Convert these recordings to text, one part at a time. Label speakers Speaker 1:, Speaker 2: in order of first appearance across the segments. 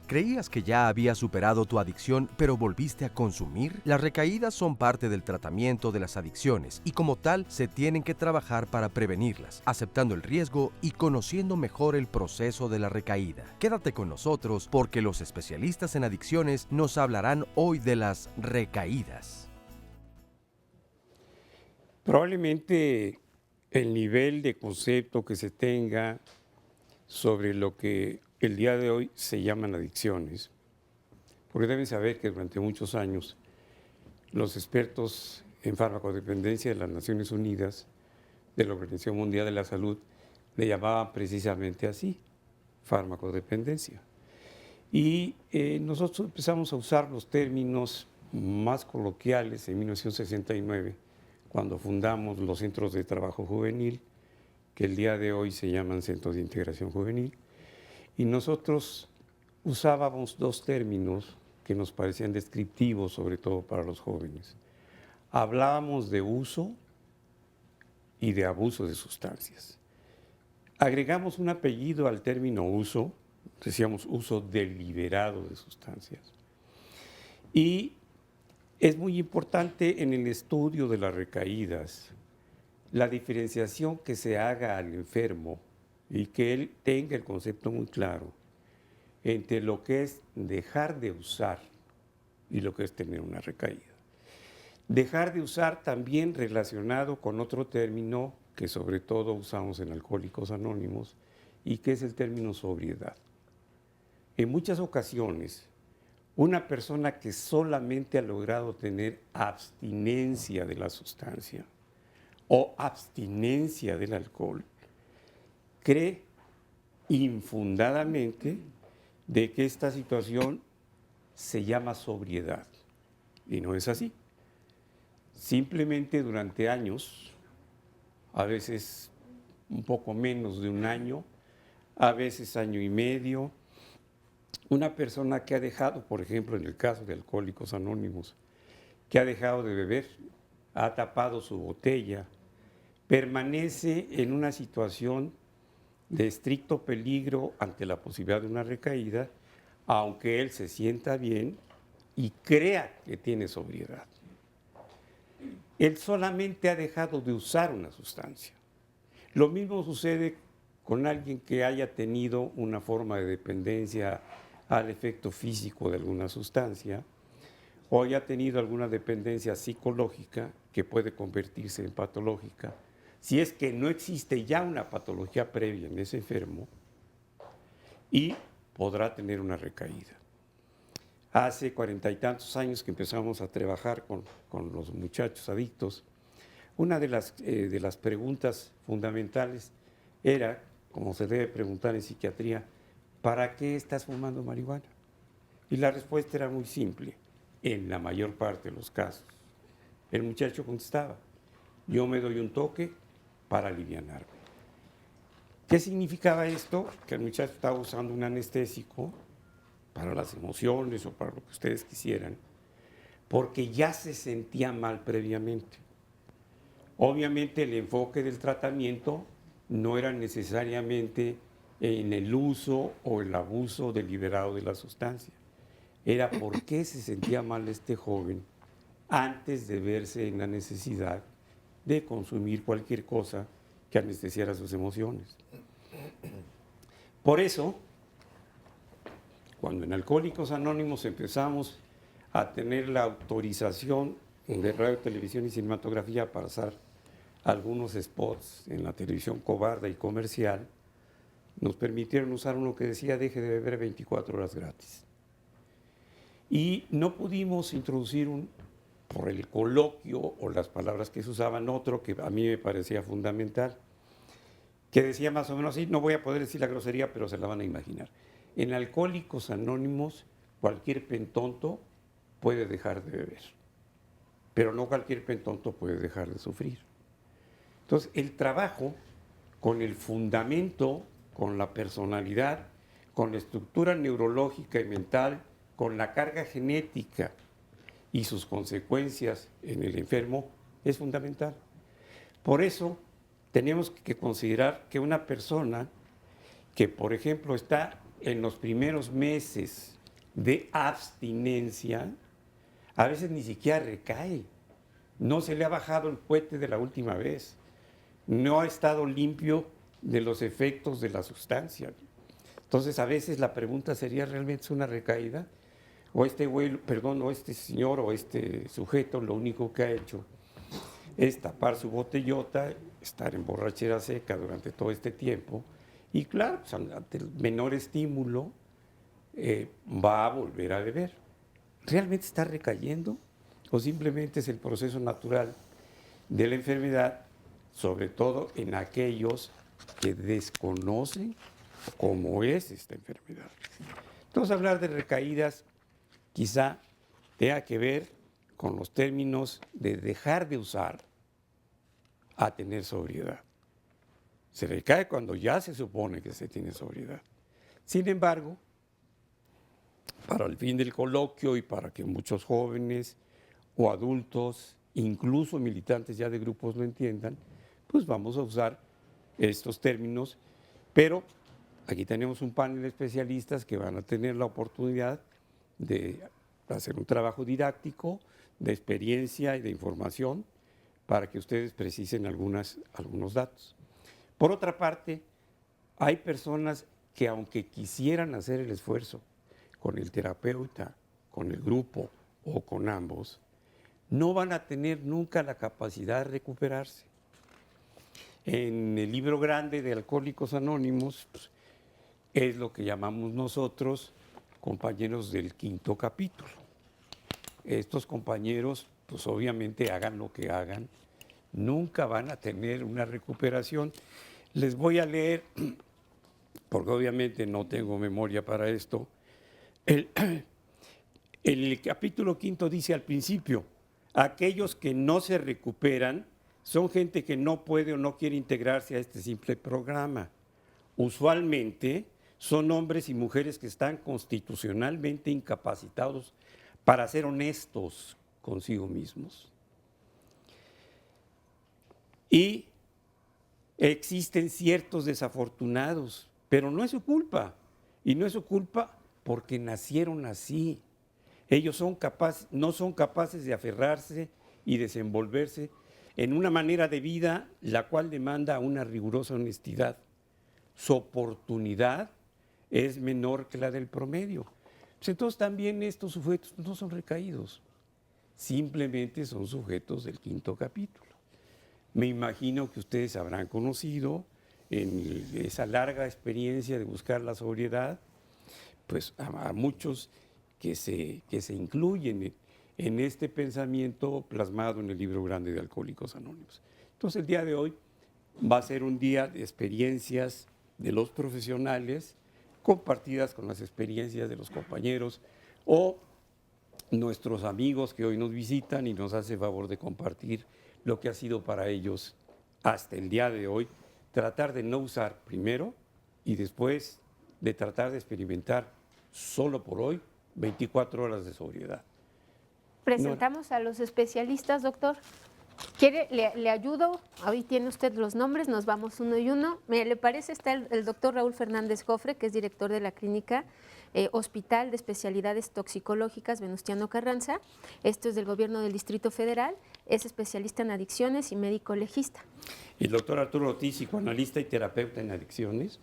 Speaker 1: ¿Creías que ya habías superado tu adicción, pero volviste a consumir? Las recaídas son parte del tratamiento de las adicciones y como tal se tienen que trabajar para prevenirlas, aceptando el riesgo y conociendo mejor el proceso de la recaída. Quédate con nosotros porque los especialistas en adicciones nos hablarán hoy de las recaídas.
Speaker 2: Probablemente el nivel de concepto que se tenga sobre lo que el día de hoy se llaman adicciones, porque deben saber que durante muchos años los expertos en farmacodependencia de las Naciones Unidas, de la Organización Mundial de la Salud, le llamaban precisamente así, farmacodependencia. Y nosotros empezamos a usar los términos más coloquiales en 1969, cuando fundamos los centros de trabajo juvenil, que el día de hoy se llaman centros de integración juvenil, y nosotros usábamos dos términos que nos parecían descriptivos, sobre todo para los jóvenes. Hablábamos de uso y de abuso de sustancias. Agregamos un apellido al término uso, decíamos uso deliberado de sustancias. Y es muy importante en el estudio de las recaídas la diferenciación que se haga al enfermo y que él tenga el concepto muy claro entre lo que es dejar de usar y lo que es tener una recaída. Dejar de usar también relacionado con otro término que sobre todo usamos en Alcohólicos Anónimos y que es el término sobriedad. En muchas ocasiones, una persona que solamente ha logrado tener abstinencia de la sustancia o abstinencia del alcohol, cree infundadamente de que esta situación se llama sobriedad. Y no es así. Simplemente durante años, a veces un poco menos de un año, a veces año y medio, una persona que ha dejado, por ejemplo, en el caso de Alcohólicos Anónimos, que ha dejado de beber, ha tapado su botella, permanece en una situación de estricto peligro ante la posibilidad de una recaída, aunque él se sienta bien y crea que tiene sobriedad. Él solamente ha dejado de usar una sustancia. Lo mismo sucede con alguien que haya tenido una forma de dependencia al efecto físico de alguna sustancia o haya tenido alguna dependencia psicológica que puede convertirse en patológica. Si es que no existe ya una patología previa en ese enfermo y podrá tener una recaída. Hace 40 y tantos años que empezamos a trabajar con los muchachos adictos, una de las preguntas fundamentales era, como se debe preguntar en psiquiatría, ¿para qué estás fumando marihuana? Y la respuesta era muy simple, en la mayor parte de los casos. El muchacho contestaba, yo me doy un toque para alivianarme. ¿Qué significaba esto? Que el muchacho estaba usando un anestésico para las emociones o para lo que ustedes quisieran, porque ya se sentía mal previamente. Obviamente el enfoque del tratamiento no era necesariamente en el uso o el abuso deliberado de la sustancia. Era por qué se sentía mal este joven antes de verse en la necesidad de consumir cualquier cosa que anestesiara sus emociones. Por eso, cuando en Alcohólicos Anónimos empezamos a tener la autorización de radio, televisión y cinematografía para pasar algunos spots en la televisión cobarda y comercial, nos permitieron usar uno que decía deje de beber 24 horas gratis. Y no pudimos introducir por el coloquio o las palabras que se usaban, otro que a mí me parecía fundamental, que decía más o menos así, no voy a poder decir la grosería, pero se la van a imaginar. en Alcohólicos Anónimos cualquier pentonto puede dejar de beber, pero no cualquier pentonto puede dejar de sufrir. Entonces, el trabajo con el fundamento, con la personalidad, con la estructura neurológica y mental, con la carga genética y sus consecuencias en el enfermo es fundamental. Por eso tenemos que considerar que una persona que, por ejemplo, está en los primeros meses de abstinencia, a veces ni siquiera recae, no se le ha bajado el cohete de la última vez, no ha estado limpio de los efectos de la sustancia. Entonces, a veces la pregunta sería, ¿realmente es una recaída? O este señor o este sujeto lo único que ha hecho es tapar su botellota, estar en borrachera seca durante todo este tiempo, y claro, pues, ante el menor estímulo va a volver a beber. ¿Realmente está recayendo? ¿O simplemente es el proceso natural de la enfermedad, sobre todo en aquellos que desconocen cómo es esta enfermedad? Entonces, hablar de recaídas quizá tenga que ver con los términos de dejar de usar a tener sobriedad. Se recae cuando ya se supone que se tiene sobriedad. Sin embargo, para el fin del coloquio y para que muchos jóvenes o adultos, incluso militantes ya de grupos lo entiendan, pues vamos a usar estos términos, pero aquí tenemos un panel de especialistas que van a tener la oportunidad de hacer un trabajo didáctico, de experiencia y de información para que ustedes precisen algunos datos. Por otra parte, hay personas que aunque quisieran hacer el esfuerzo con el terapeuta, con el grupo o con ambos, no van a tener nunca la capacidad de recuperarse. En el libro grande de Alcohólicos Anónimos, pues, es lo que llamamos nosotros compañeros del 5º capítulo. Estos compañeros, pues obviamente hagan lo que hagan, nunca van a tener una recuperación. Les voy a leer, porque obviamente no tengo memoria para esto. El capítulo 5 dice al principio, aquellos que no se recuperan son gente que no puede o no quiere integrarse a este simple programa. Usualmente son hombres y mujeres que están constitucionalmente incapacitados para ser honestos consigo mismos. Y existen ciertos desafortunados, pero no es su culpa. Y no es su culpa porque nacieron así. Ellos no son capaces de aferrarse y desenvolverse en una manera de vida la cual demanda una rigurosa honestidad. Su oportunidad es menor que la del promedio. Pues entonces también estos sujetos no son recaídos, simplemente son sujetos del 5º capítulo. Me imagino que ustedes habrán conocido en esa larga experiencia de buscar la sobriedad, pues a muchos que se incluyen en este pensamiento plasmado en el libro grande de Alcohólicos Anónimos. Entonces el día de hoy va a ser un día de experiencias de los profesionales compartidas con las experiencias de los compañeros o nuestros amigos que hoy nos visitan y nos hace favor de compartir lo que ha sido para ellos hasta el día de hoy, tratar de no usar primero y después de tratar de experimentar solo por hoy 24 horas de sobriedad.
Speaker 3: Presentamos a los especialistas, doctor. ¿Le ayudo? Ahí tiene usted los nombres, nos vamos uno y uno. ¿Le parece? Está el doctor Raúl Fernández Jofre, que es director de la clínica Hospital de Especialidades Toxicológicas Venustiano Carranza. Esto es del gobierno del Distrito Federal. Es especialista en adicciones y médico legista.
Speaker 2: El doctor Arturo Ortiz, psicoanalista y terapeuta en adicciones.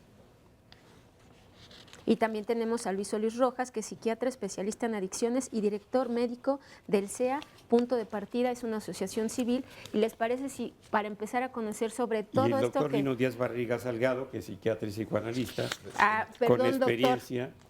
Speaker 3: Y también tenemos a Luis Solís Rojas, que es psiquiatra especialista en adicciones y director médico del CEA. Punto de Partida es una asociación civil. ¿Y les parece si para empezar a conocer sobre todo esto?
Speaker 2: Y el doctor Lino Díaz Barriga Salgado, que es psiquiatra y psicoanalista,
Speaker 3: perdón,
Speaker 2: con experiencia.
Speaker 3: Doctor.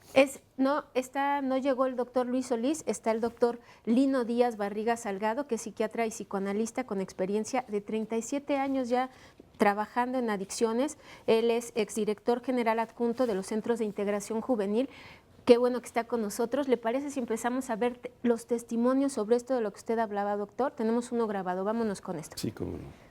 Speaker 3: No llegó el doctor Luis Solís, está el doctor Lino Díaz Barriga Salgado, que es psiquiatra y psicoanalista con experiencia de 37 años ya trabajando en adicciones. Él es exdirector general adjunto de los Centros de Integración Juvenil. Qué bueno que está con nosotros. ¿Le parece si empezamos a ver los testimonios sobre esto de lo que usted hablaba, doctor? Tenemos uno grabado, vámonos con esto.
Speaker 2: Sí, cómo no.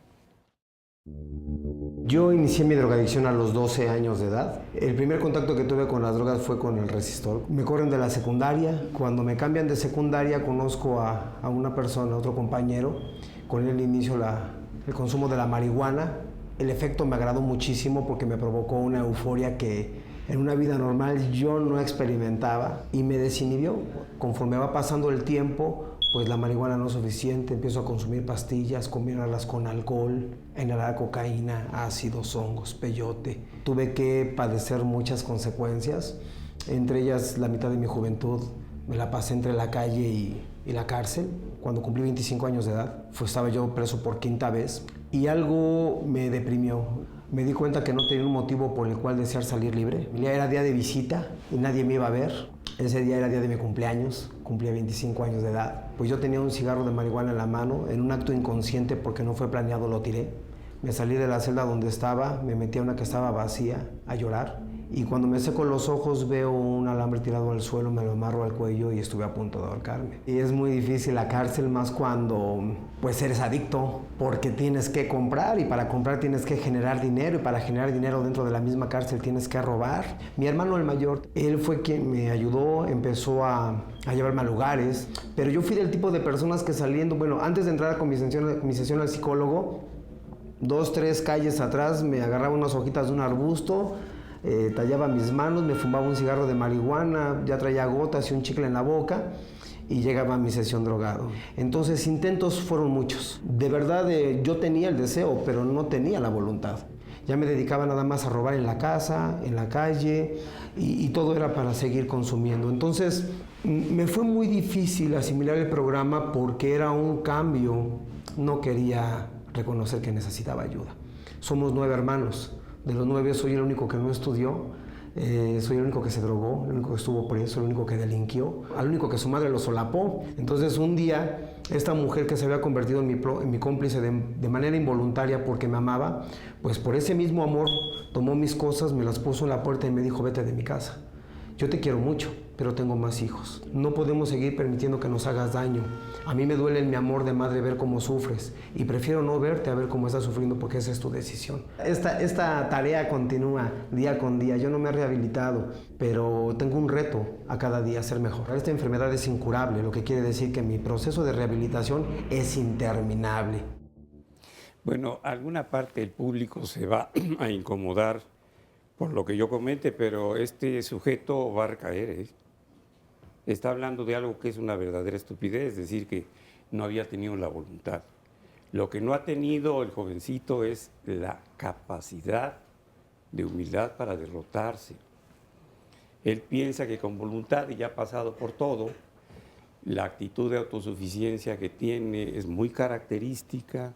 Speaker 4: Yo inicié mi drogadicción a los 12 años de edad. El primer contacto que tuve con las drogas fue con el resistor. Me corren de la secundaria. Cuando me cambian de secundaria conozco a una persona, a otro compañero. Con él inicio el consumo de la marihuana. El efecto me agradó muchísimo porque me provocó una euforia que en una vida normal yo no experimentaba y me desinhibió. Conforme va pasando el tiempo, pues la marihuana no es suficiente, empiezo a consumir pastillas, combinarlas con alcohol, inhalar cocaína, ácidos, hongos, peyote. Tuve que padecer muchas consecuencias, entre ellas la mitad de mi juventud me la pasé entre la calle y la cárcel. Cuando cumplí 25 años de edad, estaba yo preso por 5ª vez y algo me deprimió. Me di cuenta que no tenía un motivo por el cual desear salir libre. Era día de visita y nadie me iba a ver. Ese día era día de mi cumpleaños, cumplía 25 años de edad. Pues yo tenía un cigarro de marihuana en la mano, en un acto inconsciente porque no fue planeado, lo tiré. Me salí de la celda donde estaba, me metí a una que estaba vacía a llorar. Y cuando me seco los ojos veo un alambre tirado al suelo, me lo amarro al cuello y estuve a punto de ahorcarme. Y es muy difícil la cárcel, más cuando pues eres adicto, porque tienes que comprar y para comprar tienes que generar dinero y para generar dinero dentro de la misma cárcel tienes que robar. Mi hermano el mayor, él fue quien me ayudó, empezó a llevarme a lugares, pero yo fui del tipo de personas que saliendo, antes de entrar con mi sesión al psicólogo, 2, 3 calles atrás me agarraba unas hojitas de un arbusto, tallaba mis manos, me fumaba un cigarro de marihuana, ya traía gotas y un chicle en la boca y llegaba a mi sesión drogado. Entonces intentos fueron muchos. De verdad yo tenía el deseo, pero no tenía la voluntad. Ya me dedicaba nada más a robar en la casa, en la calle y todo era para seguir consumiendo. Entonces me fue muy difícil asimilar el programa porque era un cambio. No quería reconocer que necesitaba ayuda. Somos 9 hermanos. De los 9 soy el único que no estudió, soy el único que se drogó, el único que estuvo preso, el único que delinquió, al único que su madre lo solapó. Entonces un día esta mujer que se había convertido en mi cómplice de manera involuntaria porque me amaba, pues por ese mismo amor tomó mis cosas, me las puso en la puerta y me dijo: vete de mi casa. Yo te quiero mucho, pero tengo más hijos. No podemos seguir permitiendo que nos hagas daño. A mí me duele en mi amor de madre ver cómo sufres y prefiero no verte a ver cómo estás sufriendo porque esa es tu decisión. Esta tarea continúa día con día. Yo no me he rehabilitado, pero tengo un reto a cada día, ser mejor. Esta enfermedad es incurable, lo que quiere decir que mi proceso de rehabilitación es interminable.
Speaker 2: Bueno, alguna parte del público se va a incomodar por lo que yo comente, pero este sujeto va a recaer, ¿eh? Está hablando de algo que es una verdadera estupidez, es decir, que no había tenido la voluntad. Lo que no ha tenido el jovencito es la capacidad de humildad para derrotarse. Él piensa que con voluntad, y ya ha pasado por todo, la actitud de autosuficiencia que tiene es muy característica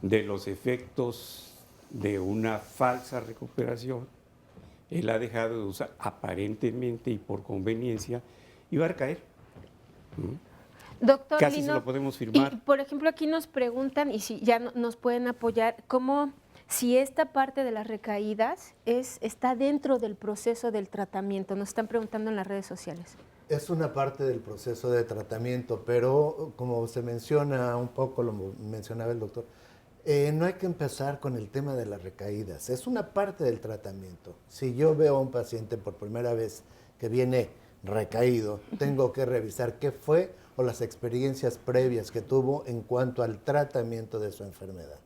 Speaker 2: de los efectos de una falsa recuperación. Él ha dejado de usar aparentemente y por conveniencia y va a recaer.
Speaker 3: Doctor
Speaker 2: Casi
Speaker 3: Lino,
Speaker 2: se lo podemos firmar.
Speaker 3: Y, por ejemplo, aquí nos preguntan, y si ya nos pueden apoyar, cómo si esta parte de las recaídas está dentro del proceso del tratamiento. Nos están preguntando en las redes sociales.
Speaker 5: Es una parte del proceso de tratamiento, pero como se menciona un poco, lo mencionaba el doctor, no hay que empezar con el tema de las recaídas. Es una parte del tratamiento. Si yo veo a un paciente por primera vez que viene recaído, tengo que revisar qué fue o las experiencias previas que tuvo en cuanto al tratamiento de su enfermedad.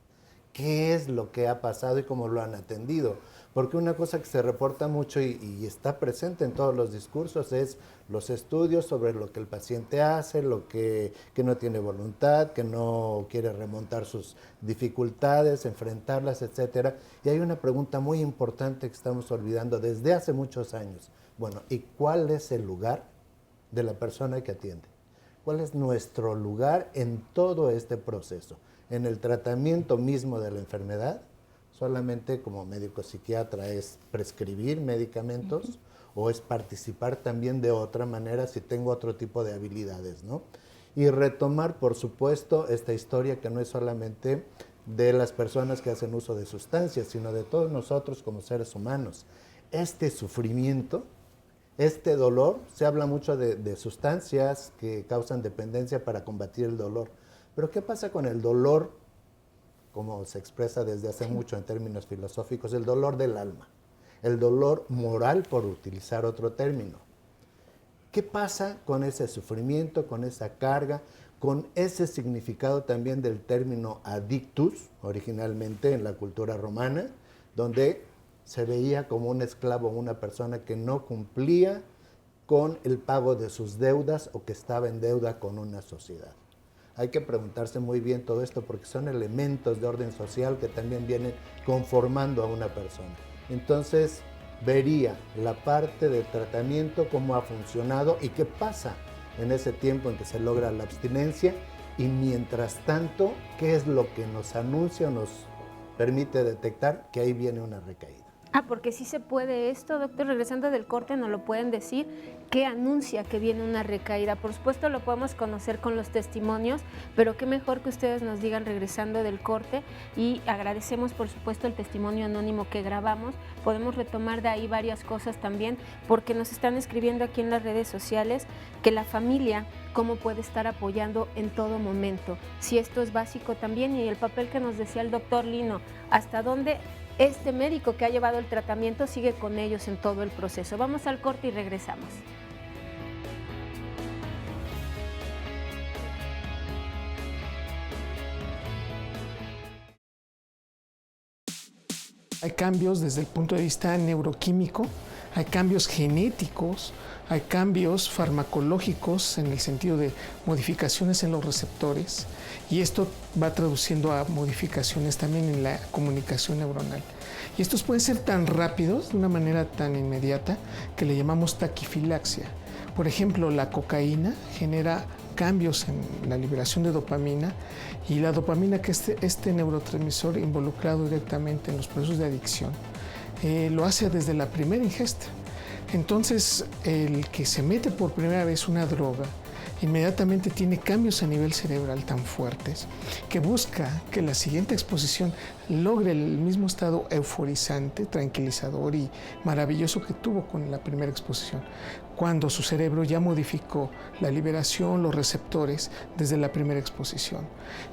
Speaker 5: ¿Qué es lo que ha pasado y cómo lo han atendido? Porque una cosa que se reporta mucho y está presente en todos los discursos es los estudios sobre lo que el paciente hace, que no tiene voluntad, que no quiere remontar sus dificultades, enfrentarlas, etc. Y hay una pregunta muy importante que estamos olvidando desde hace muchos años. Bueno, ¿y cuál es el lugar de la persona que atiende? ¿Cuál es nuestro lugar en todo este proceso? En el tratamiento mismo de la enfermedad, solamente como médico psiquiatra es prescribir medicamentos, o es participar también de otra manera si tengo otro tipo de habilidades, ¿no? Y retomar, por supuesto, esta historia que no es solamente de las personas que hacen uso de sustancias, sino de todos nosotros como seres humanos. Este sufrimiento, este dolor, se habla mucho de sustancias que causan dependencia para combatir el dolor. Pero ¿qué pasa con el dolor, como se expresa desde hace mucho en términos filosóficos, el dolor del alma? El dolor moral, por utilizar otro término. ¿Qué pasa con ese sufrimiento, con esa carga, con ese significado también del término adictus, originalmente en la cultura romana, donde se veía como un esclavo, una persona que no cumplía con el pago de sus deudas o que estaba en deuda con una sociedad? Hay que preguntarse muy bien todo esto porque son elementos de orden social que también vienen conformando a una persona. Entonces, vería la parte del tratamiento, cómo ha funcionado y qué pasa en ese tiempo en que se logra la abstinencia, y mientras tanto, qué es lo que nos anuncia o nos permite detectar que ahí viene una recaída.
Speaker 3: Porque sí se puede esto, doctor, regresando del corte nos lo pueden decir, ¿qué anuncia que viene una recaída? Por supuesto lo podemos conocer con los testimonios, pero qué mejor que ustedes nos digan regresando del corte, y agradecemos por supuesto el testimonio anónimo que grabamos. Podemos retomar de ahí varias cosas también, porque nos están escribiendo aquí en las redes sociales que la familia cómo puede estar apoyando en todo momento, si esto es básico también, y el papel que nos decía el doctor Lino, hasta dónde este médico que ha llevado el tratamiento sigue con ellos en todo el proceso. Vamos al corte y regresamos.
Speaker 6: Hay cambios desde el punto de vista neuroquímico, hay cambios genéticos, hay cambios farmacológicos en el sentido de modificaciones en los receptores, y esto va traduciendo a modificaciones también en la comunicación neuronal. Y estos pueden ser tan rápidos, de una manera tan inmediata, que le llamamos taquifilaxia. Por ejemplo, la cocaína genera cambios en la liberación de dopamina, y la dopamina, que es este neurotransmisor involucrado directamente en los procesos de adicción, lo hace desde la primera ingesta. Entonces, el que se mete por primera vez una droga inmediatamente tiene cambios a nivel cerebral tan fuertes que busca que la siguiente exposición logre el mismo estado euforizante, tranquilizador y maravilloso que tuvo con la primera exposición, cuando su cerebro ya modificó la liberación, los receptores desde la primera exposición.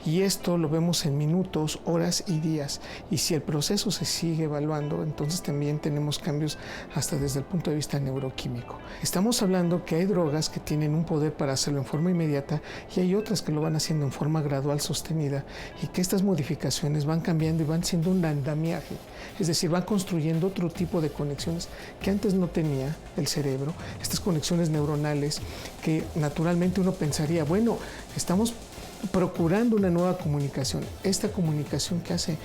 Speaker 6: Y esto lo vemos en minutos, horas y días. Y si el proceso se sigue evaluando, entonces también tenemos cambios hasta desde el punto de vista neuroquímico. Estamos hablando que hay drogas que tienen un poder para hacerlo en forma inmediata, y hay otras que lo van haciendo en forma gradual, sostenida, y que estas modificaciones van cambiando y van siendo un andamiaje. Es decir, van construyendo otro tipo de conexiones que antes no tenía el cerebro. Estas conexiones neuronales que naturalmente uno pensaría, bueno, estamos procurando una nueva comunicación. Esta comunicación que hace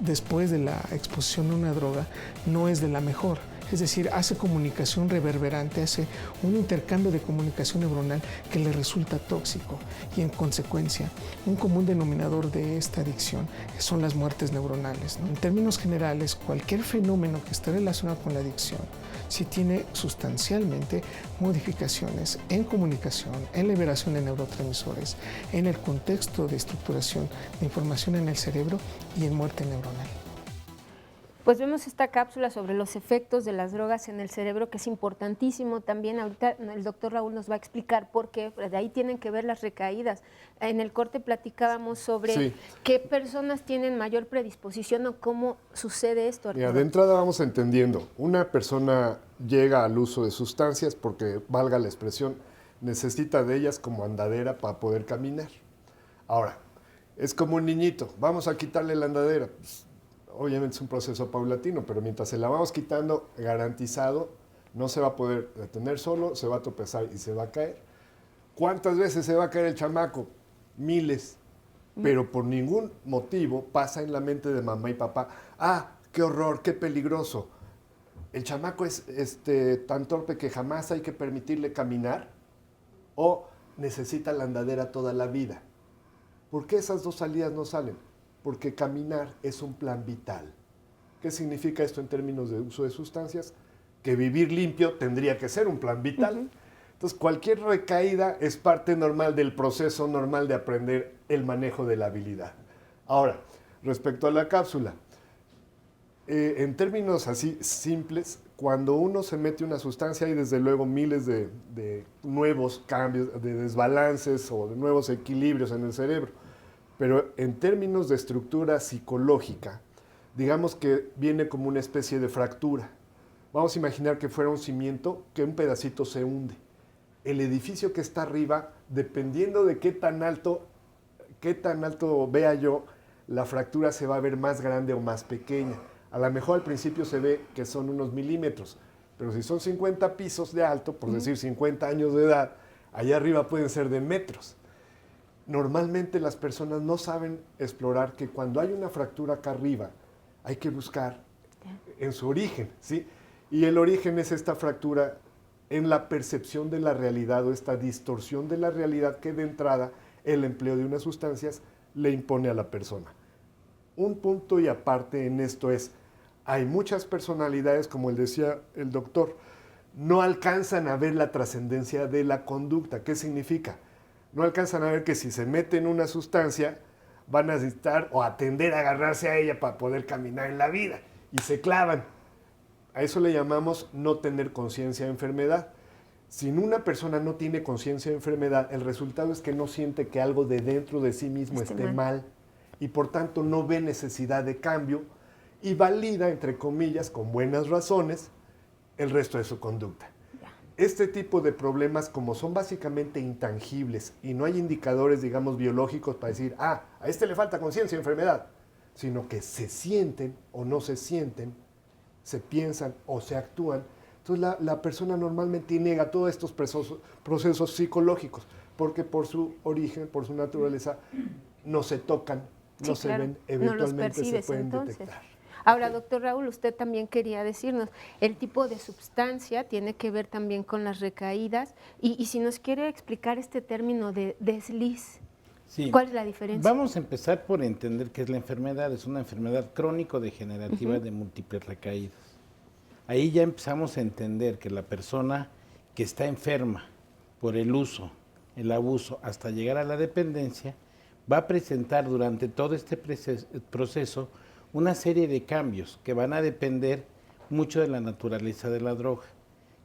Speaker 6: después de la exposición a una droga no es de la mejor. Es decir, hace comunicación reverberante, hace un intercambio de comunicación neuronal que le resulta tóxico, y en consecuencia, un común denominador de esta adicción son las muertes neuronales, ¿no? En términos generales, cualquier fenómeno que esté relacionado con la adicción, si tiene sustancialmente modificaciones en comunicación, en liberación de neurotransmisores, en el contexto de estructuración de información en el cerebro y en muerte neuronal.
Speaker 3: Pues vemos esta cápsula sobre los efectos de las drogas en el cerebro, que es importantísimo también. Ahorita el doctor Raúl nos va a explicar por qué, de ahí tienen que ver las recaídas. En el corte platicábamos sobre qué personas tienen mayor predisposición o cómo sucede esto.
Speaker 7: Mira, de entrada vamos entendiendo, una persona llega al uso de sustancias porque, valga la expresión, necesita de ellas como andadera para poder caminar. Ahora, es como un niñito, vamos a quitarle la andadera. Pues, obviamente es un proceso paulatino, pero mientras se la vamos quitando, garantizado, no se va a poder detener solo, se va a tropezar y se va a caer. ¿Cuántas veces se va a caer el chamaco? Miles. Pero por ningún motivo pasa en la mente de mamá y papá, ¡ah, qué horror, qué peligroso! ¿El chamaco es tan torpe que jamás hay que permitirle caminar? ¿O necesita la andadera toda la vida? ¿Por qué esas dos salidas no salen? Porque caminar es un plan vital. ¿Qué significa esto en términos de uso de sustancias? que vivir limpio tendría que ser un plan vital. Entonces, cualquier recaída es parte normal del proceso normal de aprender el manejo de la habilidad. Ahora, respecto a la cápsula, en términos así simples, cuando uno se mete una sustancia hay desde luego miles de nuevos cambios, de desbalances o de nuevos equilibrios en el cerebro. Pero en términos de estructura psicológica, digamos que viene como una especie de fractura. Vamos a imaginar que fuera un cimiento, que un pedacito se hunde. El edificio que está arriba, dependiendo de qué tan alto vea yo, la fractura se va a ver más grande o más pequeña. A lo mejor al principio se ve que son unos milímetros, pero si son 50 pisos de alto, por decir 50 años de edad, allá arriba pueden ser de metros. Normalmente las personas no saben explorar que cuando hay una fractura acá arriba, hay que buscar en su origen, ¿sí? Y el origen es esta fractura en la percepción de la realidad o esta distorsión de la realidad que de entrada el empleo de unas sustancias le impone a la persona. Un punto y aparte en esto es, hay muchas personalidades, como decía el doctor, no alcanzan a ver la trascendencia de la conducta. ¿Qué significa? No alcanzan a ver que si se meten una sustancia, van a necesitar o a tender a agarrarse a ella para poder caminar en la vida, y se clavan. A eso le llamamos no tener conciencia de enfermedad. Si una persona no tiene conciencia de enfermedad, el resultado es que no siente que algo de dentro de sí mismo esté mal, y por tanto no ve necesidad de cambio, y valida, entre comillas, con buenas razones, el resto de su conducta. Este tipo de problemas, como son básicamente intangibles y no hay indicadores, digamos, biológicos para decir, a este le falta conciencia de enfermedad, sino que se sienten o no se sienten, se piensan o se actúan, entonces la persona normalmente niega todos estos procesos psicológicos, porque por su origen, por su naturaleza, no se tocan, no se ven, eventualmente se pueden detectar.
Speaker 3: Ahora, doctor Raúl, usted también quería decirnos, el tipo de sustancia tiene que ver también con las recaídas, y si nos quiere explicar este término de desliz,
Speaker 8: sí.
Speaker 3: ¿Cuál es la diferencia?
Speaker 8: Vamos a empezar por entender qué es la enfermedad. Es una enfermedad crónico-degenerativa de múltiples recaídas. Ahí ya empezamos a entender que la persona que está enferma por el uso, el abuso, hasta llegar a la dependencia, va a presentar durante todo este proceso una serie de cambios que van a depender mucho de la naturaleza de la droga.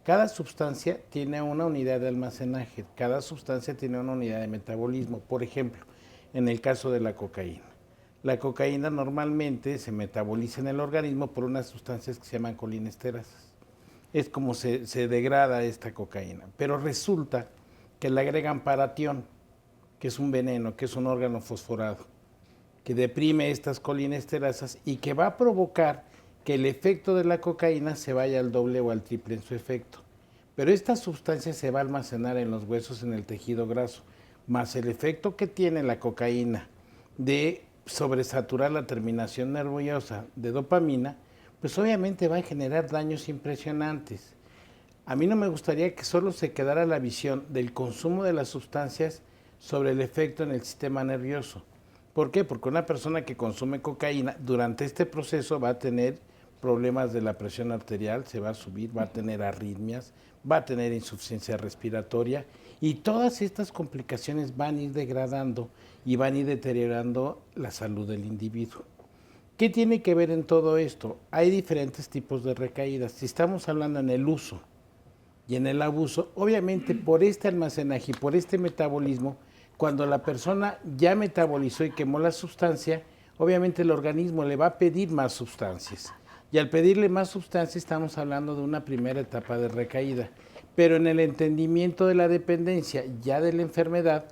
Speaker 8: Cada sustancia tiene una unidad de almacenaje, cada sustancia tiene una unidad de metabolismo. Por ejemplo, en el caso de la cocaína. La cocaína normalmente se metaboliza en el organismo por unas sustancias que se llaman colinesterasas. Es como se degrada esta cocaína. Pero resulta que le agregan paratión, que es un veneno, que es un órgano fosforado, que deprime estas colinesterasas y que va a provocar que el efecto de la cocaína se vaya al doble o al triple en su efecto. Pero esta sustancia se va a almacenar en los huesos, en el tejido graso, más el efecto que tiene la cocaína de sobresaturar la terminación nerviosa de dopamina, pues obviamente va a generar daños impresionantes. A mí no me gustaría que solo se quedara la visión del consumo de las sustancias sobre el efecto en el sistema nervioso. ¿Por qué? Porque una persona que consume cocaína durante este proceso va a tener problemas de la presión arterial, se va a subir, va a tener arritmias, va a tener insuficiencia respiratoria, y todas estas complicaciones van a ir degradando y van a ir deteriorando la salud del individuo. ¿Qué tiene que ver en todo esto? Hay diferentes tipos de recaídas. Si estamos hablando en el uso y en el abuso, obviamente por este almacenaje y por este metabolismo, cuando la persona ya metabolizó y quemó la sustancia, obviamente el organismo le va a pedir más sustancias. Y al pedirle más sustancias estamos hablando de una primera etapa de recaída. Pero en el entendimiento de la dependencia, ya de la enfermedad,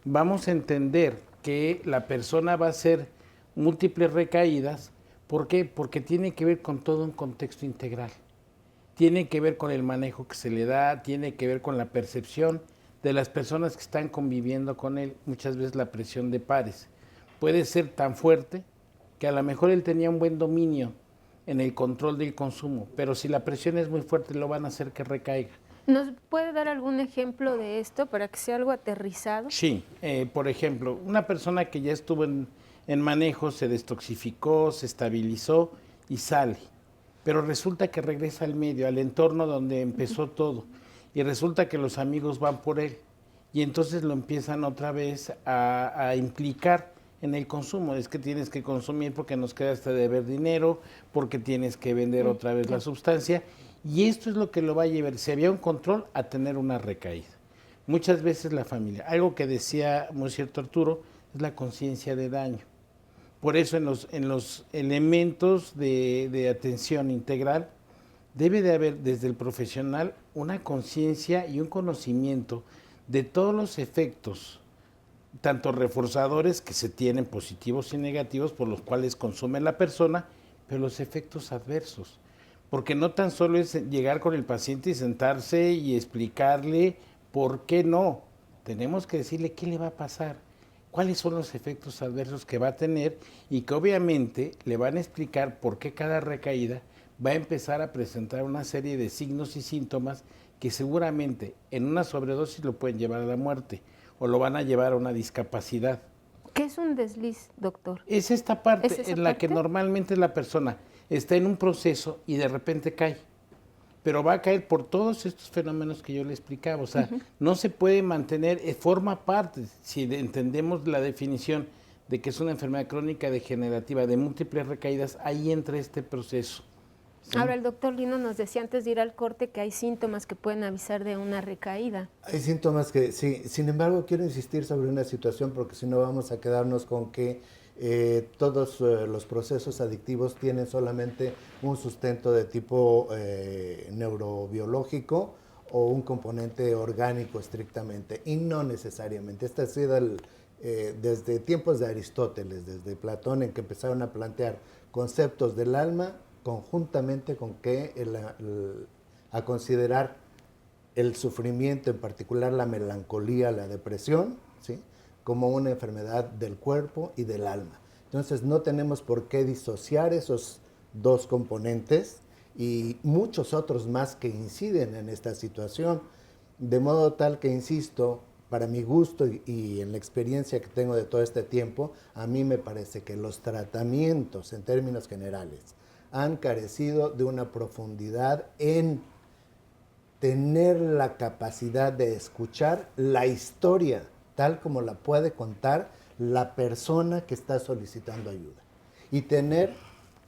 Speaker 8: vamos a entender que la persona va a hacer múltiples recaídas. ¿Por qué? Porque tiene que ver con todo un contexto integral. Tiene que ver con el manejo que se le da, tiene que ver con la percepción de las personas que están conviviendo con él. Muchas veces la presión de pares puede ser tan fuerte que a lo mejor él tenía un buen dominio en el control del consumo, pero si la presión es muy fuerte lo van a hacer que recaiga.
Speaker 3: ¿Nos puede dar algún ejemplo de esto para que sea algo aterrizado?
Speaker 8: Sí, por ejemplo, una persona que ya estuvo en manejo, se destoxificó, se estabilizó y sale. pero resulta que regresa al medio, al entorno donde empezó todo, y resulta que los amigos van por él, y entonces lo empiezan otra vez a implicar en el consumo. Es que tienes que consumir porque nos quedaste de deber dinero, porque tienes que vender otra vez la sustancia, y esto es lo que lo va a llevar, si había un control, a tener una recaída. Muchas veces la familia, algo que decía muy cierto Arturo, es la conciencia de daño. Por eso en los elementos de atención integral debe de haber desde el profesional una conciencia y un conocimiento de todos los efectos, tanto reforzadores que se tienen positivos y negativos por los cuales consume la persona, pero los efectos adversos. Porque no tan solo es llegar con el paciente y sentarse y explicarle por qué no. Tenemos que decirle qué le va a pasar, cuáles son los efectos adversos que va a tener y que obviamente le van a explicar por qué cada recaída va a empezar a presentar una serie de signos y síntomas que seguramente en una sobredosis lo pueden llevar a la muerte o lo van a llevar a una discapacidad.
Speaker 3: ¿Qué es un desliz, doctor?
Speaker 8: Es esta parte
Speaker 3: ¿Es esa
Speaker 8: en la
Speaker 3: parte?
Speaker 8: que normalmente la persona está en un proceso y de repente cae. Pero va a caer por todos estos fenómenos que yo le explicaba. O sea, no se puede mantener, forma parte, si entendemos la definición de que es una enfermedad crónica degenerativa de múltiples recaídas, ahí entra este proceso. ¿Sí?
Speaker 3: Ahora, el doctor Lino nos decía antes de ir al corte que hay síntomas que pueden avisar de una recaída.
Speaker 5: Hay síntomas que sí, sin embargo quiero insistir sobre una situación porque si no vamos a quedarnos con que todos los procesos adictivos tienen solamente un sustento de tipo neurobiológico o un componente orgánico estrictamente, y no necesariamente. Este ha sido desde tiempos de Aristóteles, desde Platón, en que empezaron a plantear conceptos del alma conjuntamente con que a considerar el sufrimiento, en particular la melancolía, la depresión, ¿sí?, como una enfermedad del cuerpo y del alma. Entonces no tenemos por qué disociar esos dos componentes y muchos otros más que inciden en esta situación, de modo tal que, insisto, para mi gusto y en la experiencia que tengo de todo este tiempo, a mí me parece que los tratamientos en términos generales han carecido de una profundidad en tener la capacidad de escuchar la historia tal como la puede contar la persona que está solicitando ayuda. Y tener,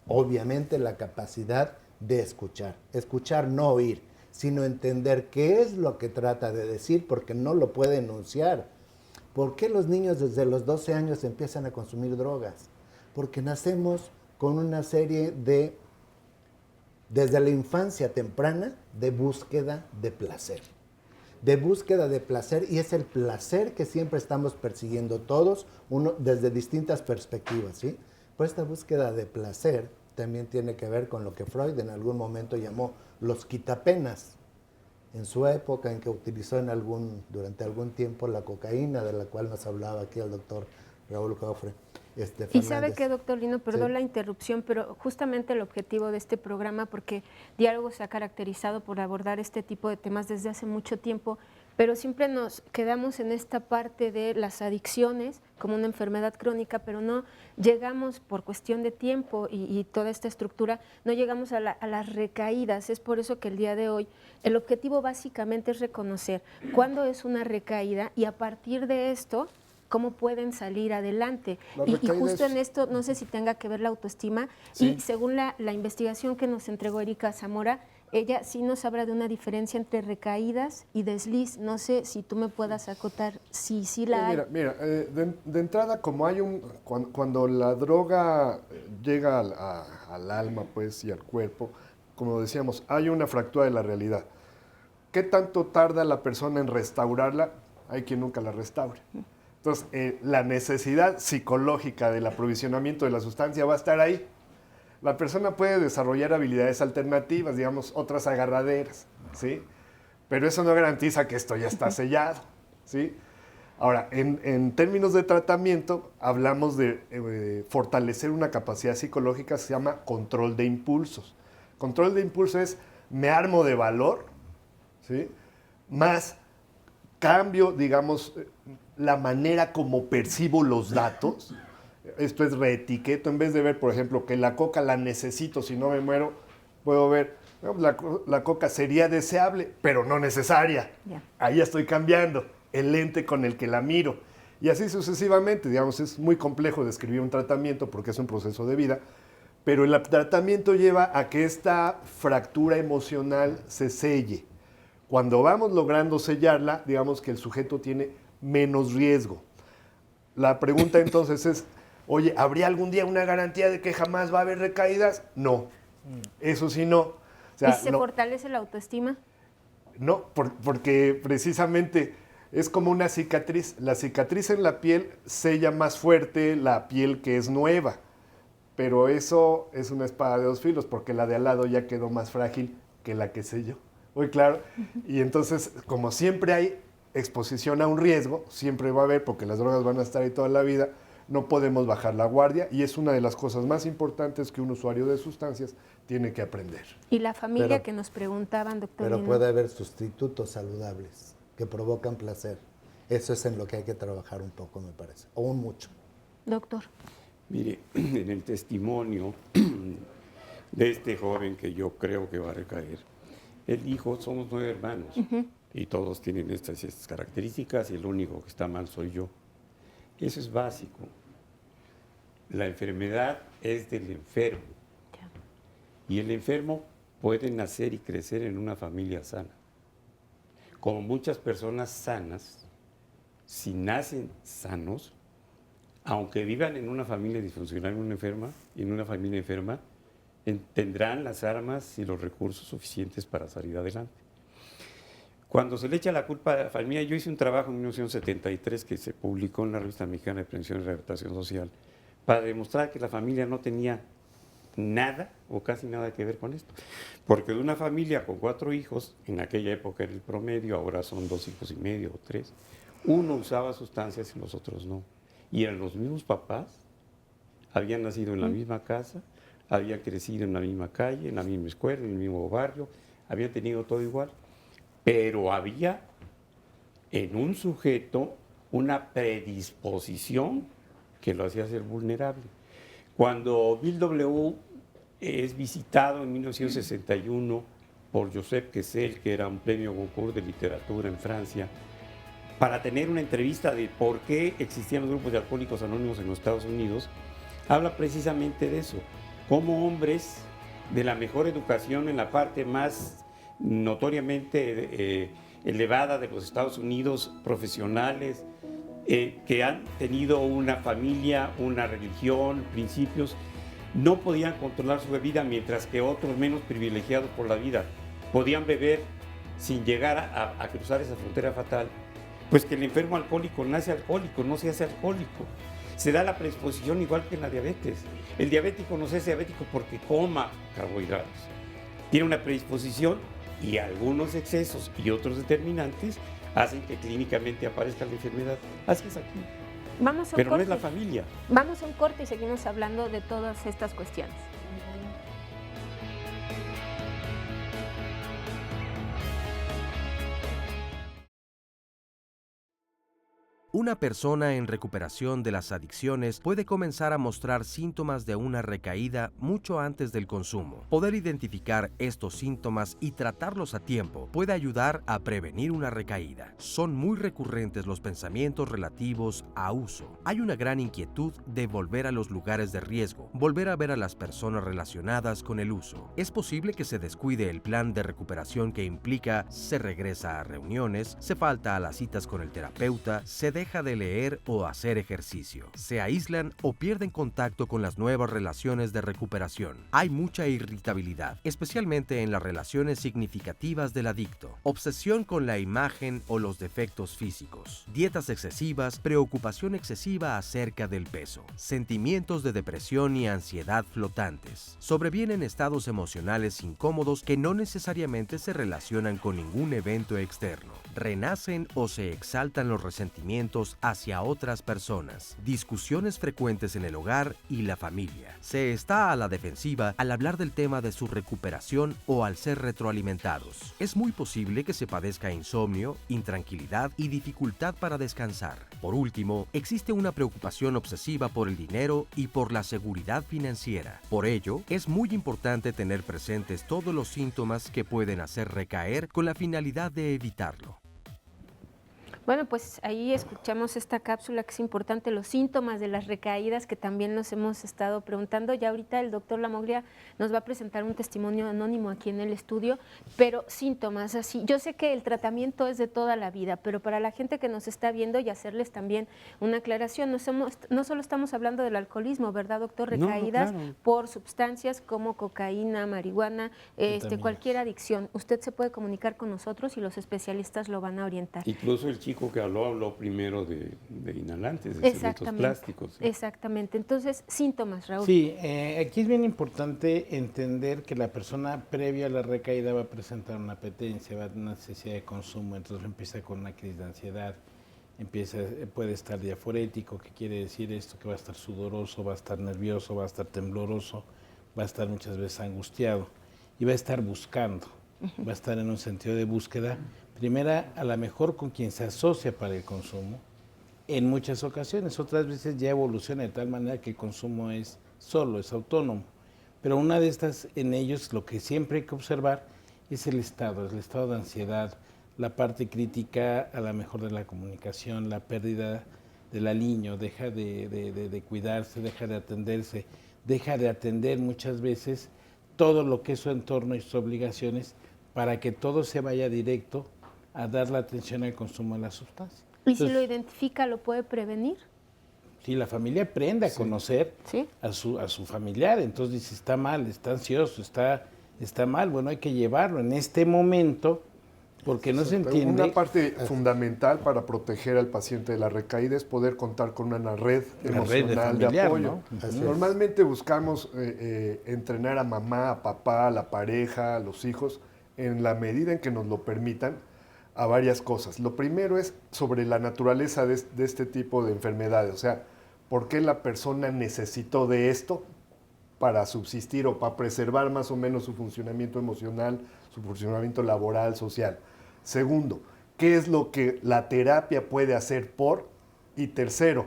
Speaker 5: obviamente, la capacidad de escuchar. Escuchar, no oír, sino entender qué es lo que trata de decir, porque no lo puede enunciar. ¿Por qué los niños desde los 12 años empiezan a consumir drogas? Porque nacemos con una serie de, desde la infancia temprana, de búsqueda de placer. De búsqueda de placer, y es el placer que siempre estamos persiguiendo todos, uno desde distintas perspectivas, ¿sí? Pero esta búsqueda de placer también tiene que ver con lo que Freud en algún momento llamó los quitapenas, en su época en que utilizó durante algún tiempo la cocaína, de la cual nos hablaba aquí el doctor Raúl Jofre.
Speaker 3: Y sabe que, doctor Lino, perdón la interrupción, pero justamente el objetivo de este programa, porque Diálogo se ha caracterizado por abordar este tipo de temas desde hace mucho tiempo, pero siempre nos quedamos en esta parte de las adicciones como una enfermedad crónica, pero no llegamos por cuestión de tiempo y toda esta estructura, no llegamos a las recaídas. Es por eso que el día de hoy el objetivo básicamente es reconocer cuándo es una recaída y a partir de esto cómo pueden salir adelante. Y justo en esto, no sé si tenga que ver la autoestima, sí. Y según la investigación que nos entregó Erika Zamora, ella sí nos habla de una diferencia entre recaídas y desliz. No sé si tú me puedas acotar si sí la hay.
Speaker 7: Mira, de entrada, como hay cuando la droga llega al alma, pues, y al cuerpo, como decíamos, hay una fractura de la realidad. ¿Qué tanto tarda la persona en restaurarla? Hay quien nunca la restaure. Entonces, la necesidad psicológica del aprovisionamiento de la sustancia va a estar ahí. La persona puede desarrollar habilidades alternativas, digamos, otras agarraderas, ¿sí? Pero eso no garantiza que esto ya está sellado, ¿sí? Ahora, en términos de tratamiento, hablamos de fortalecer una capacidad psicológica que se llama control de impulsos. Control de impulsos es, me armo de valor, ¿sí?, más cambio, digamos, la manera como percibo los datos. Esto es reetiqueto. En vez de ver, por ejemplo, que la coca la necesito, si no me muero, Puedo ver, no, la coca sería deseable, pero no necesaria.
Speaker 3: Ya.
Speaker 7: Ahí ya estoy cambiando el lente con el que la miro. Y así sucesivamente, digamos, es muy complejo describir un tratamiento porque es un proceso de vida, pero el tratamiento lleva a que esta fractura emocional se selle. Cuando vamos logrando sellarla, digamos que el sujeto tiene menos riesgo. La pregunta entonces es, oye, ¿habría algún día una garantía de que jamás va a haber recaídas? No, eso sí no. O sea,
Speaker 3: ¿Y se fortalece la autoestima?
Speaker 7: no, porque precisamente es como una cicatriz. La cicatriz en la piel sella más fuerte la piel que es nueva, pero eso es una espada de dos filos, porque la de al lado ya quedó más frágil que la que selló. Muy claro. Y entonces, como siempre hay exposición a un riesgo, siempre va a haber, porque las drogas van a estar ahí toda la vida, no podemos bajar la guardia y es una de las cosas más importantes que un usuario de sustancias tiene que aprender.
Speaker 3: Y la familia
Speaker 5: Pero-
Speaker 3: que nos preguntaban, doctor.
Speaker 5: Pero
Speaker 3: Lino.
Speaker 5: puede haber sustitutos saludables que provocan placer. Eso es en lo que hay que trabajar un poco, me parece, o un mucho.
Speaker 3: Doctor.
Speaker 2: Mire, en el testimonio de este joven que yo creo que va a recaer, él dijo, somos 9 hermanos y todos tienen estas características y el único que está mal soy yo. Eso es básico. La enfermedad es del enfermo y el enfermo puede nacer y crecer en una familia sana. Como muchas personas sanas, si nacen sanos, aunque vivan en una familia disfuncional, en una familia enferma, tendrán las armas y los recursos suficientes para salir adelante. Cuando se le echa la culpa a la familia, yo hice un trabajo en 1973 que se publicó en la Revista Mexicana de Prevención y Rehabilitación Social para demostrar que la familia no tenía nada o casi nada que ver con esto. Porque de una familia con 4 hijos, en aquella época era el promedio, ahora son 2 hijos y medio o 3, uno usaba sustancias y los otros no. Y eran los mismos papás, habían nacido en la misma casa, habían crecido en la misma calle, en la misma escuela, en el mismo barrio, habían tenido todo igual. Pero había en un sujeto una predisposición que lo hacía ser vulnerable. Cuando Bill W. es visitado en 1961 por Joseph Kessel, que era un premio Goncourt de literatura en Francia, para tener una entrevista de por qué existían los grupos de alcohólicos anónimos en los Estados Unidos, habla precisamente de eso, cómo hombres de la mejor educación en la parte más notoriamente elevada de los Estados Unidos, profesionales, que han tenido una familia, una religión, principios, no podían controlar su bebida, mientras que otros menos privilegiados por la vida podían beber sin llegar a cruzar esa frontera fatal. Pues que el enfermo alcohólico nace alcohólico, no se hace alcohólico. Se da la predisposición igual que en la diabetes. El diabético no se hace diabético porque coma carbohidratos. Tiene una predisposición y algunos excesos y otros determinantes hacen que clínicamente aparezca la enfermedad. Así es aquí.
Speaker 3: Vamos a un
Speaker 2: Pero no
Speaker 3: corte.
Speaker 2: es la familia.
Speaker 3: Vamos a un corte y seguimos hablando de todas estas cuestiones.
Speaker 1: Una persona en recuperación de las adicciones puede comenzar a mostrar síntomas de una recaída mucho antes del consumo. Poder identificar estos síntomas y tratarlos a tiempo puede ayudar a prevenir una recaída. Son muy recurrentes los pensamientos relativos a uso. Hay una gran inquietud de volver a los lugares de riesgo, volver a ver a las personas relacionadas con el uso. Es posible que se descuide el plan de recuperación que implica se regresa a reuniones, se falta a las citas con el terapeuta, se deja de leer o hacer ejercicio. Se aíslan o pierden contacto con las nuevas relaciones de recuperación. Hay mucha irritabilidad, especialmente en las relaciones significativas del adicto. Obsesión con la imagen o los defectos físicos. Dietas excesivas, preocupación excesiva acerca del peso. Sentimientos de depresión y ansiedad flotantes. Sobrevienen estados emocionales incómodos que no necesariamente se relacionan con ningún evento externo. renacen o se exaltan los resentimientos hacia otras personas, discusiones frecuentes en el hogar y la familia. Se está a la defensiva al hablar del tema de su recuperación o al ser retroalimentados. Es muy posible que se padezca insomnio, intranquilidad y dificultad para descansar. Por último, existe una preocupación obsesiva por el dinero y por la seguridad financiera. Por ello, es muy importante tener presentes todos los síntomas que pueden hacer recaer con la finalidad de evitarlo.
Speaker 3: Bueno, pues ahí escuchamos esta cápsula que es importante, los síntomas de las recaídas que también nos hemos estado preguntando. Ya ahorita el doctor Lamoglia nos va a presentar un testimonio anónimo aquí en el estudio, pero síntomas así. Yo sé que el tratamiento es de toda la vida, pero para la gente que nos está viendo y hacerles también una aclaración, no solo estamos hablando del alcoholismo, ¿verdad, doctor? Recaídas
Speaker 2: No, claro.
Speaker 3: por sustancias como cocaína, marihuana, cualquier adicción. Usted se puede comunicar con nosotros y los especialistas lo van a orientar.
Speaker 2: Incluso el chico que habló primero de inhalantes, de cementos plásticos. ¿Sí?
Speaker 3: Exactamente. Entonces, síntomas, Raúl.
Speaker 8: Sí, aquí es bien importante entender que la persona previa a la recaída va a presentar una apetencia, va a tener una necesidad de consumo, entonces empieza con una crisis de ansiedad, puede estar diaforético, que quiere decir esto, que va a estar sudoroso, va a estar nervioso, va a estar tembloroso, va a estar muchas veces angustiado y va a estar buscando, va a estar en un sentido de búsqueda. Primera, a lo mejor con quien se asocia para el consumo, en muchas ocasiones, otras veces ya evoluciona de tal manera que el consumo es solo, es autónomo. Pero una de estas, en ellos, lo que siempre hay que observar es el estado de ansiedad, la parte crítica a lo mejor de la comunicación, la pérdida del aliño, deja de cuidarse, deja de atenderse, deja de atender muchas veces todo lo que es su entorno y sus obligaciones para que todo se vaya directo a dar la atención al consumo de la sustancia.
Speaker 3: ¿Y si lo identifica, lo puede prevenir?
Speaker 8: Si la familia aprende a conocer a su familiar, entonces dice, está mal, está ansioso, está mal, bueno, hay que llevarlo en este momento, porque no se entiende.
Speaker 7: Una parte fundamental para proteger al paciente de la recaída es poder contar con una red emocional de apoyo.
Speaker 8: ¿No?
Speaker 7: Normalmente buscamos entrenar a mamá, a papá, a la pareja, a los hijos, en la medida en que nos lo permitan, a varias cosas. Lo primero es sobre la naturaleza de este tipo de enfermedades, o sea, ¿por qué la persona necesitó de esto para subsistir o para preservar más o menos su funcionamiento emocional, su funcionamiento laboral, social? Segundo, ¿qué es lo que la terapia puede hacer por? Y tercero,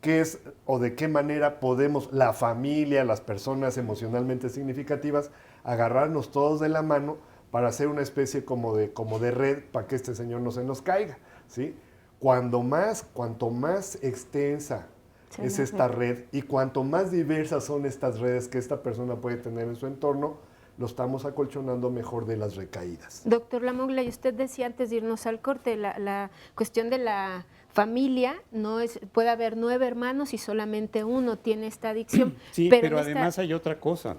Speaker 7: ¿qué es o de qué manera podemos, la familia, las personas emocionalmente significativas, agarrarnos todos de la mano para hacer una especie como de red para que este señor no se nos caiga, ¿sí? Cuanto más extensa es esta red y cuanto más diversas son estas redes que esta persona puede tener en su entorno, lo estamos acolchonando mejor de las recaídas.
Speaker 3: Doctor Lamoglia, y usted decía antes de irnos al corte, la cuestión de la familia, puede haber 9 hermanos y solamente uno tiene esta adicción.
Speaker 2: Sí, pero además hay otra cosa.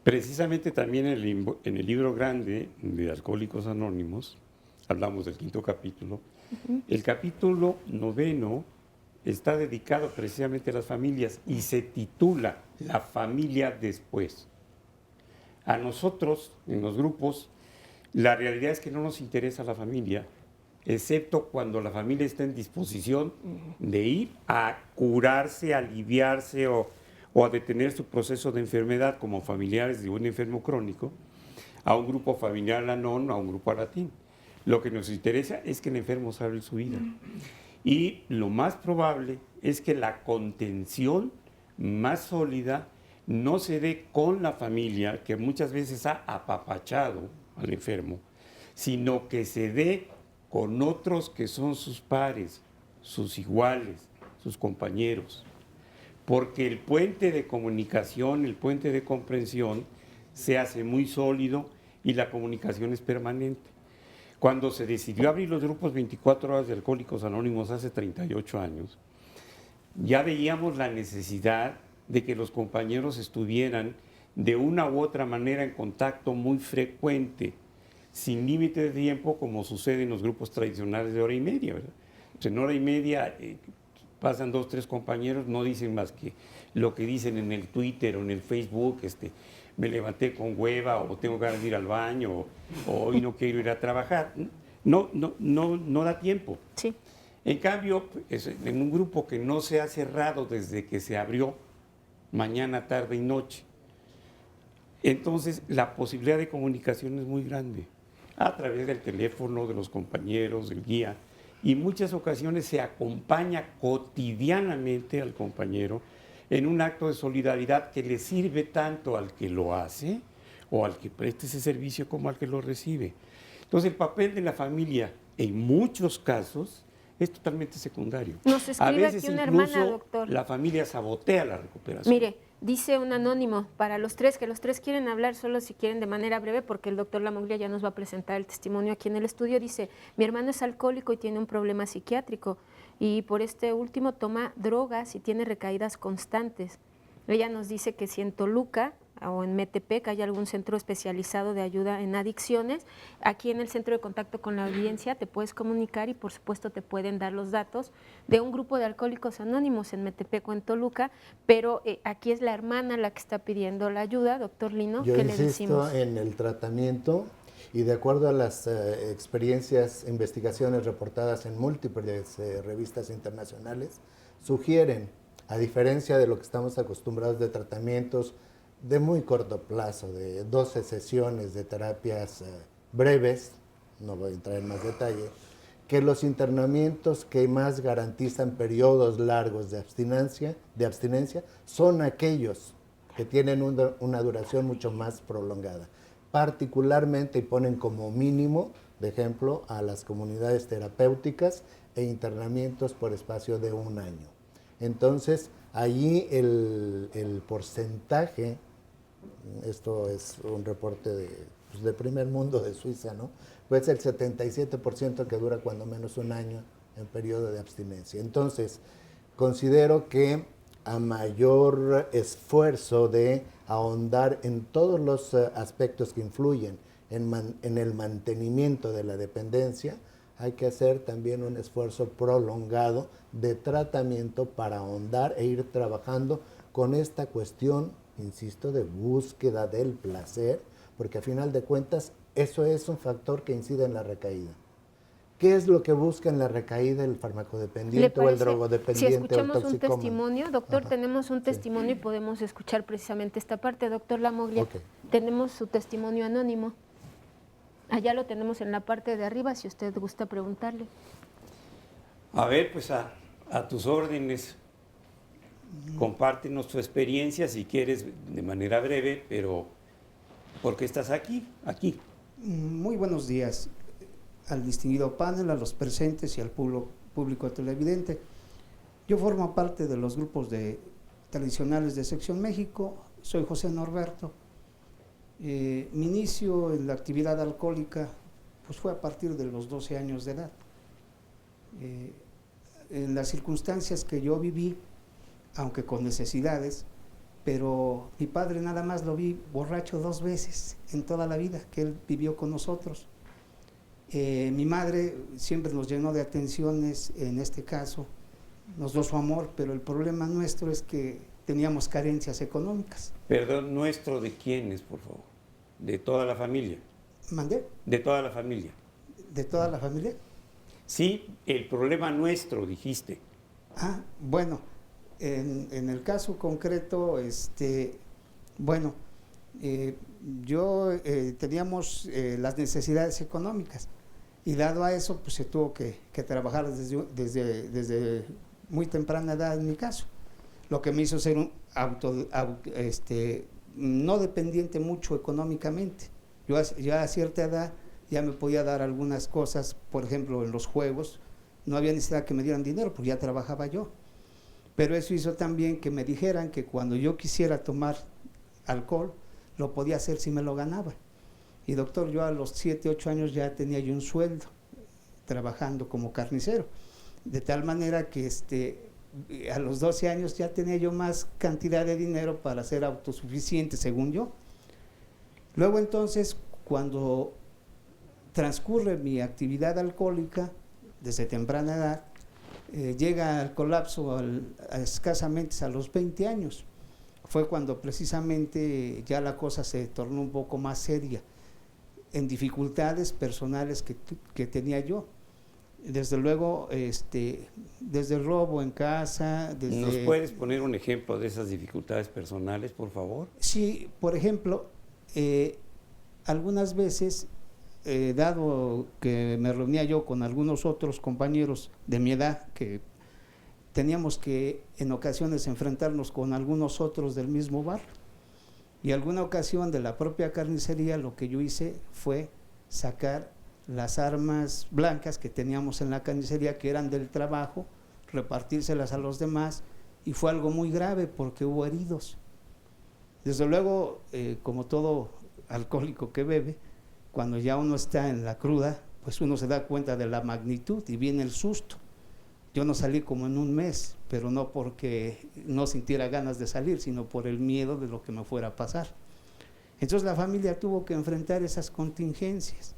Speaker 2: Precisamente también en el libro grande de Alcohólicos Anónimos, hablamos del 5º capítulo, el capítulo 9 está dedicado precisamente a las familias y se titula La familia después. A nosotros, en los grupos, la realidad es que no nos interesa la familia, excepto cuando la familia está en disposición de ir a curarse, a aliviarse o a detener su proceso de enfermedad como familiares de un enfermo crónico, a un grupo familiar anón, a un grupo alatín. Lo que nos interesa es que el enfermo salve su vida. Y lo más probable es que la contención más sólida no se dé con la familia, que muchas veces ha apapachado al enfermo, sino que se dé con otros que son sus pares, sus iguales, sus compañeros. Porque el puente de comunicación, el puente de comprensión, se hace muy sólido y la comunicación es permanente. Cuando se decidió abrir los grupos 24 horas de Alcohólicos Anónimos hace 38 años, ya veíamos la necesidad de que los compañeros estuvieran de una u otra manera en contacto muy frecuente, sin límite de tiempo, como sucede en los grupos tradicionales de hora y media, ¿verdad? Pues en hora y media pasan 2 o 3 compañeros, no dicen más que lo que dicen en el Twitter o en el Facebook, me levanté con hueva o tengo ganas de ir al baño o hoy no quiero ir a trabajar. no da tiempo.
Speaker 3: Sí.
Speaker 2: En cambio, en un grupo que no se ha cerrado desde que se abrió, mañana, tarde y noche, entonces la posibilidad de comunicación es muy grande, a través del teléfono, de los compañeros, del guía, y en muchas ocasiones se acompaña cotidianamente al compañero en un acto de solidaridad que le sirve tanto al que lo hace o al que presta ese servicio como al que lo recibe. Entonces el papel de la familia en muchos casos es totalmente secundario.
Speaker 3: Nos escribe
Speaker 2: a veces
Speaker 3: aquí una
Speaker 2: incluso
Speaker 3: hermana, doctor.
Speaker 2: La familia sabotea la recuperación.
Speaker 3: Mire, dice un anónimo para los tres, que los tres quieren hablar solo si quieren de manera breve, porque el doctor Lamoglia ya nos va a presentar el testimonio aquí en el estudio. Dice, mi hermano es alcohólico y tiene un problema psiquiátrico y por este último toma drogas y tiene recaídas constantes. Ella nos dice que si en Toluca o en Metepec hay algún centro especializado de ayuda en adicciones, aquí en el centro de contacto con la audiencia te puedes comunicar y por supuesto te pueden dar los datos de un grupo de alcohólicos anónimos en Metepec o en Toluca, pero aquí es la hermana la que está pidiendo la ayuda, doctor Lino.
Speaker 5: Yo
Speaker 3: ¿qué le
Speaker 5: insisto
Speaker 3: decimos?
Speaker 5: en el tratamiento y de acuerdo a las experiencias, investigaciones reportadas en múltiples revistas internacionales, sugieren, a diferencia de lo que estamos acostumbrados de tratamientos de muy corto plazo, de 12 sesiones de terapias breves, no voy a entrar en más detalle, que los internamientos que más garantizan periodos largos de abstinencia son aquellos que tienen una duración mucho más prolongada. Particularmente, y ponen como mínimo, de ejemplo, a las comunidades terapéuticas e internamientos por espacio de 1 año. Entonces, allí el porcentaje, esto es un reporte de primer mundo de Suiza, ¿no? Pues el 77% que dura cuando menos 1 año en periodo de abstinencia. Entonces, considero que a mayor esfuerzo de ahondar en todos los aspectos que influyen en el mantenimiento de la dependencia, hay que hacer también un esfuerzo prolongado de tratamiento para ahondar e ir trabajando con esta cuestión, insisto, de búsqueda del placer, porque a final de cuentas eso es un factor que incide en la recaída. ¿Qué es lo que busca en la recaída el farmacodependiente o el drogodependiente?
Speaker 3: Si escuchamos
Speaker 5: o el
Speaker 3: un
Speaker 5: toxicómano?
Speaker 3: testimonio, doctor,
Speaker 5: Ajá.
Speaker 3: tenemos un testimonio y podemos escuchar precisamente esta parte. Doctor Lamoglia, tenemos su testimonio anónimo. Allá lo tenemos en la parte de arriba, si usted gusta preguntarle.
Speaker 2: A ver, pues a tus órdenes. Compártenos tu experiencia, si quieres, de manera breve, pero ¿por qué estás aquí?
Speaker 9: Muy buenos días al distinguido panel, a los presentes y al público televidente. Yo formo parte de los grupos tradicionales de Sección México, soy José Norberto. Mi inicio en la actividad alcohólica pues fue a partir de los 12 años de edad. En las circunstancias que yo viví, aunque con necesidades, pero mi padre nada más lo vi borracho 2 veces en toda la vida que él vivió con nosotros. Mi madre siempre nos llenó de atenciones, en este caso nos dio su amor, pero el problema nuestro es que teníamos carencias económicas.
Speaker 2: Perdón, ¿nuestro de quiénes, por favor? ¿De toda la familia?
Speaker 9: ¿Mandé?
Speaker 2: ¿De toda la familia?
Speaker 9: ¿De toda la familia?
Speaker 2: Sí, el problema nuestro, dijiste.
Speaker 9: Ah, bueno, en el caso concreto, teníamos las necesidades económicas y dado a eso, pues se tuvo que trabajar desde muy temprana edad en mi caso, lo que me hizo ser no dependiente mucho económicamente. Yo ya a cierta edad ya me podía dar algunas cosas, por ejemplo, en los juegos, no había necesidad que me dieran dinero porque ya trabajaba yo. Pero eso hizo también que me dijeran que cuando yo quisiera tomar alcohol, lo podía hacer si me lo ganaba. Y doctor, yo a los 7, 8 años ya tenía yo un sueldo, trabajando como carnicero. De tal manera que a los 12 años ya tenía yo más cantidad de dinero para ser autosuficiente, según yo. Luego entonces, cuando transcurre mi actividad alcohólica, desde temprana edad, llega al colapso escasamente a los 20 años. Fue cuando precisamente ya la cosa se tornó un poco más seria. en dificultades personales que tenía yo. Desde luego, desde el robo en casa.
Speaker 2: ¿Nos puedes poner un ejemplo de esas dificultades personales, por favor?
Speaker 9: Sí, por ejemplo, algunas veces, dado que me reunía yo con algunos otros compañeros de mi edad, que teníamos que en ocasiones enfrentarnos con algunos otros del mismo barrio, y alguna ocasión de la propia carnicería lo que yo hice fue sacar las armas blancas que teníamos en la carnicería, que eran del trabajo, repartírselas a los demás, y fue algo muy grave porque hubo heridos. Desde luego, como todo alcohólico que bebe, cuando ya uno está en la cruda, pues uno se da cuenta de la magnitud y viene el susto. Yo no salí como en un mes, pero no porque no sintiera ganas de salir, sino por el miedo de lo que me fuera a pasar. Entonces la familia tuvo que enfrentar esas contingencias.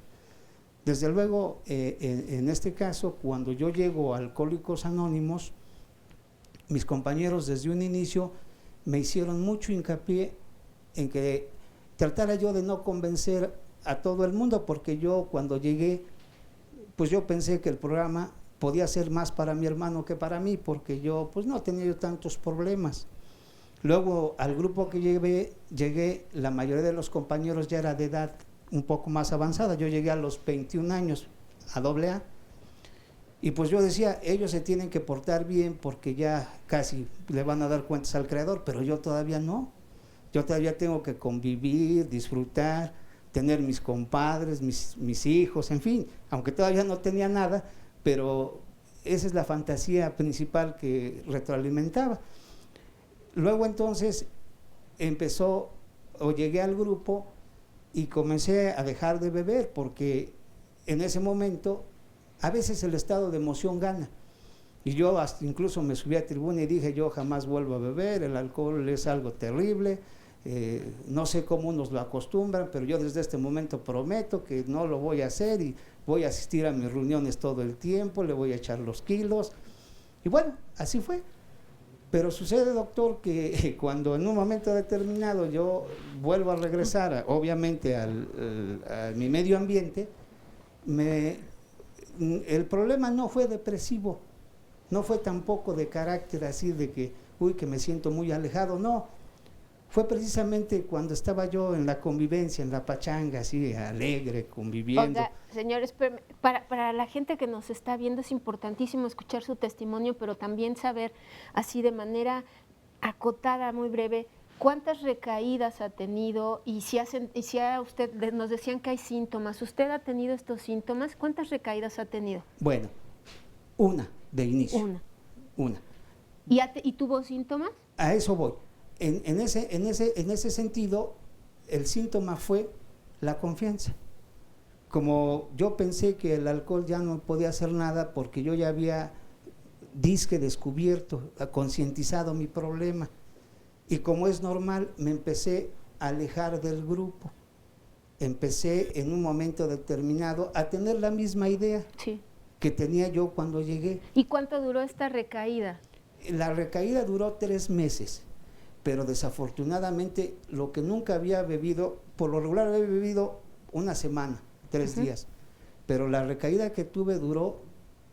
Speaker 9: Desde luego, en este caso, cuando yo llego a Alcohólicos Anónimos, mis compañeros desde un inicio me hicieron mucho hincapié en que tratara yo de no convencer a todo el mundo, porque yo cuando llegué, pues yo pensé que el programa podía ser más para mi hermano que para mí, porque yo pues no tenía yo tantos problemas. Luego al grupo que llegué, la mayoría de los compañeros ya era de edad un poco más avanzada. Yo llegué a los 21 años a AA, y pues yo decía, ellos se tienen que portar bien porque ya casi le van a dar cuentas al Creador, pero yo todavía no. Yo todavía tengo que convivir, disfrutar, tener mis compadres, mis hijos, en fin, aunque todavía no tenía nada, pero esa es la fantasía principal que retroalimentaba. Luego entonces llegué al grupo y comencé a dejar de beber, porque en ese momento a veces el estado de emoción gana. Y yo hasta incluso me subí a tribuna y dije, yo jamás vuelvo a beber, el alcohol es algo terrible, no sé cómo nos lo acostumbran, pero yo desde este momento prometo que no lo voy a hacer y voy a asistir a mis reuniones todo el tiempo, le voy a echar los kilos. Y bueno, así fue. Pero sucede, doctor, que cuando en un momento determinado yo vuelvo a regresar, obviamente, a mi medio ambiente, el problema no fue depresivo, no fue tampoco de carácter así de que, que me siento muy alejado, no. Fue precisamente cuando estaba yo en la convivencia, en la pachanga, así alegre, conviviendo.
Speaker 3: Oiga, señores, para la gente que nos está viendo es importantísimo escuchar su testimonio, pero también saber, así de manera acotada, muy breve, cuántas recaídas ha tenido y si usted, nos decían que hay síntomas, ¿usted ha tenido estos síntomas? ¿Cuántas recaídas ha tenido?
Speaker 9: Bueno, una de inicio. Una.
Speaker 3: ¿Y tuvo síntomas?
Speaker 9: A eso voy. En ese sentido, el síntoma fue la confianza. Como yo pensé que el alcohol ya no podía hacer nada porque yo ya había descubierto, concientizado mi problema, y como es normal, me empecé a alejar del grupo. Empecé en un momento determinado a tener la misma idea que tenía yo cuando llegué.
Speaker 3: ¿Y cuánto duró esta recaída?
Speaker 9: La recaída duró 3 meses. Pero desafortunadamente lo que nunca había bebido, por lo regular había bebido una semana, 3 días, pero la recaída que tuve duró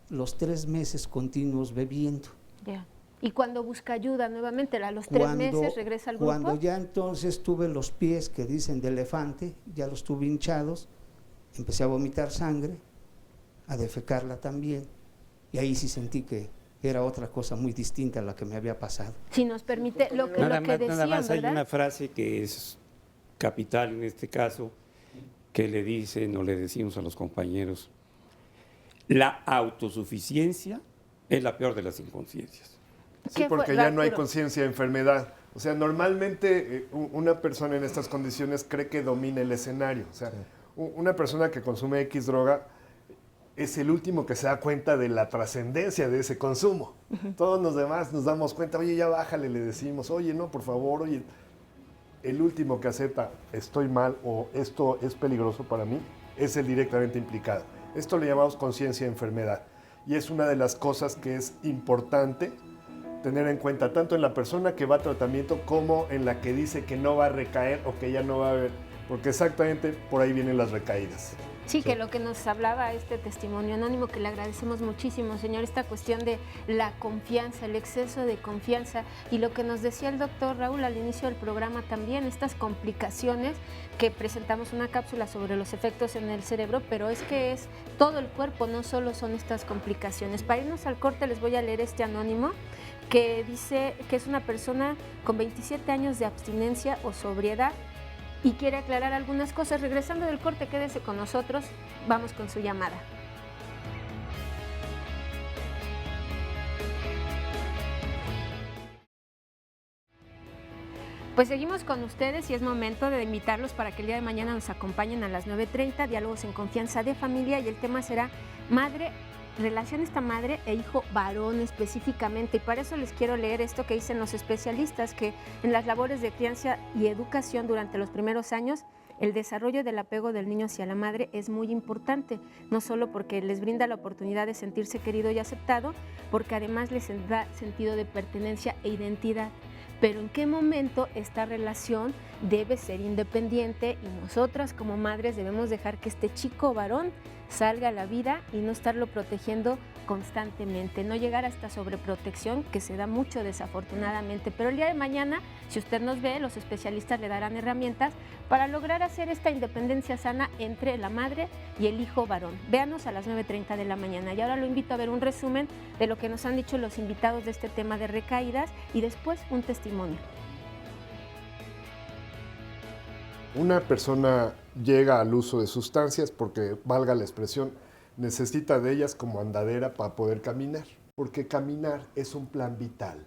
Speaker 9: los 3 meses continuos bebiendo.
Speaker 3: Ya. ¿Y cuando busca ayuda nuevamente, a los 3 meses regresa al grupo?
Speaker 9: Cuando ya entonces tuve los pies que dicen de elefante, ya los tuve hinchados, empecé a vomitar sangre, a defecarla también, y ahí sí sentí que era otra cosa muy distinta a la que me había pasado.
Speaker 3: Si nos permite, lo que decían,
Speaker 2: nada más hay
Speaker 3: ¿verdad?
Speaker 2: una frase que es capital en este caso, que le dicen o le decimos a los compañeros: la autosuficiencia es la peor de las inconsciencias.
Speaker 7: Sí, porque ya no hay conciencia de enfermedad. O sea, normalmente una persona en estas condiciones cree que domina el escenario. O sea, una persona que consume X droga es el último que se da cuenta de la trascendencia de ese consumo. Todos los demás nos damos cuenta, oye, ya bájale, le decimos, oye, no, por favor, oye. El último que acepta, estoy mal o esto es peligroso para mí, es el directamente implicado. Esto le llamamos conciencia de enfermedad. Y es una de las cosas que es importante tener en cuenta, tanto en la persona que va a tratamiento como en la que dice que no va a recaer o que ya no va a beber. porque exactamente por ahí vienen las recaídas.
Speaker 3: Sí, que lo que nos hablaba este testimonio anónimo, que le agradecemos muchísimo, señor, esta cuestión de la confianza, el exceso de confianza, y lo que nos decía el doctor Raúl al inicio del programa también, estas complicaciones, que presentamos una cápsula sobre los efectos en el cerebro, pero es que es todo el cuerpo, no solo son estas complicaciones. Para irnos al corte les voy a leer este anónimo, que dice que es una persona con 27 años de abstinencia o sobriedad, y quiere aclarar algunas cosas. Regresando del corte, quédese con nosotros, vamos con su llamada. Pues seguimos con ustedes y es momento de invitarlos para que el día de mañana nos acompañen a las 9:30, Diálogos en Confianza de Familia, y el tema será relación esta madre e hijo varón específicamente, y para eso les quiero leer esto que dicen los especialistas, que en las labores de crianza y educación durante los primeros años, el desarrollo del apego del niño hacia la madre es muy importante, no solo porque les brinda la oportunidad de sentirse querido y aceptado, porque además les da sentido de pertenencia e identidad. Pero ¿en qué momento esta relación debe ser independiente y nosotras como madres debemos dejar que este chico varón salga a la vida y no estarlo protegiendo constantemente, no llegar a esta sobreprotección que se da mucho desafortunadamente? Pero el día de mañana, si usted nos ve, los especialistas le darán herramientas para lograr hacer esta independencia sana entre la madre y el hijo varón. Véanos a las 9:30 de la mañana. Y ahora lo invito a ver un resumen de lo que nos han dicho los invitados de este tema de recaídas y después un testimonio.
Speaker 7: Una persona llega al uso de sustancias porque, valga la expresión, necesita de ellas como andadera para poder caminar, porque caminar es un plan vital.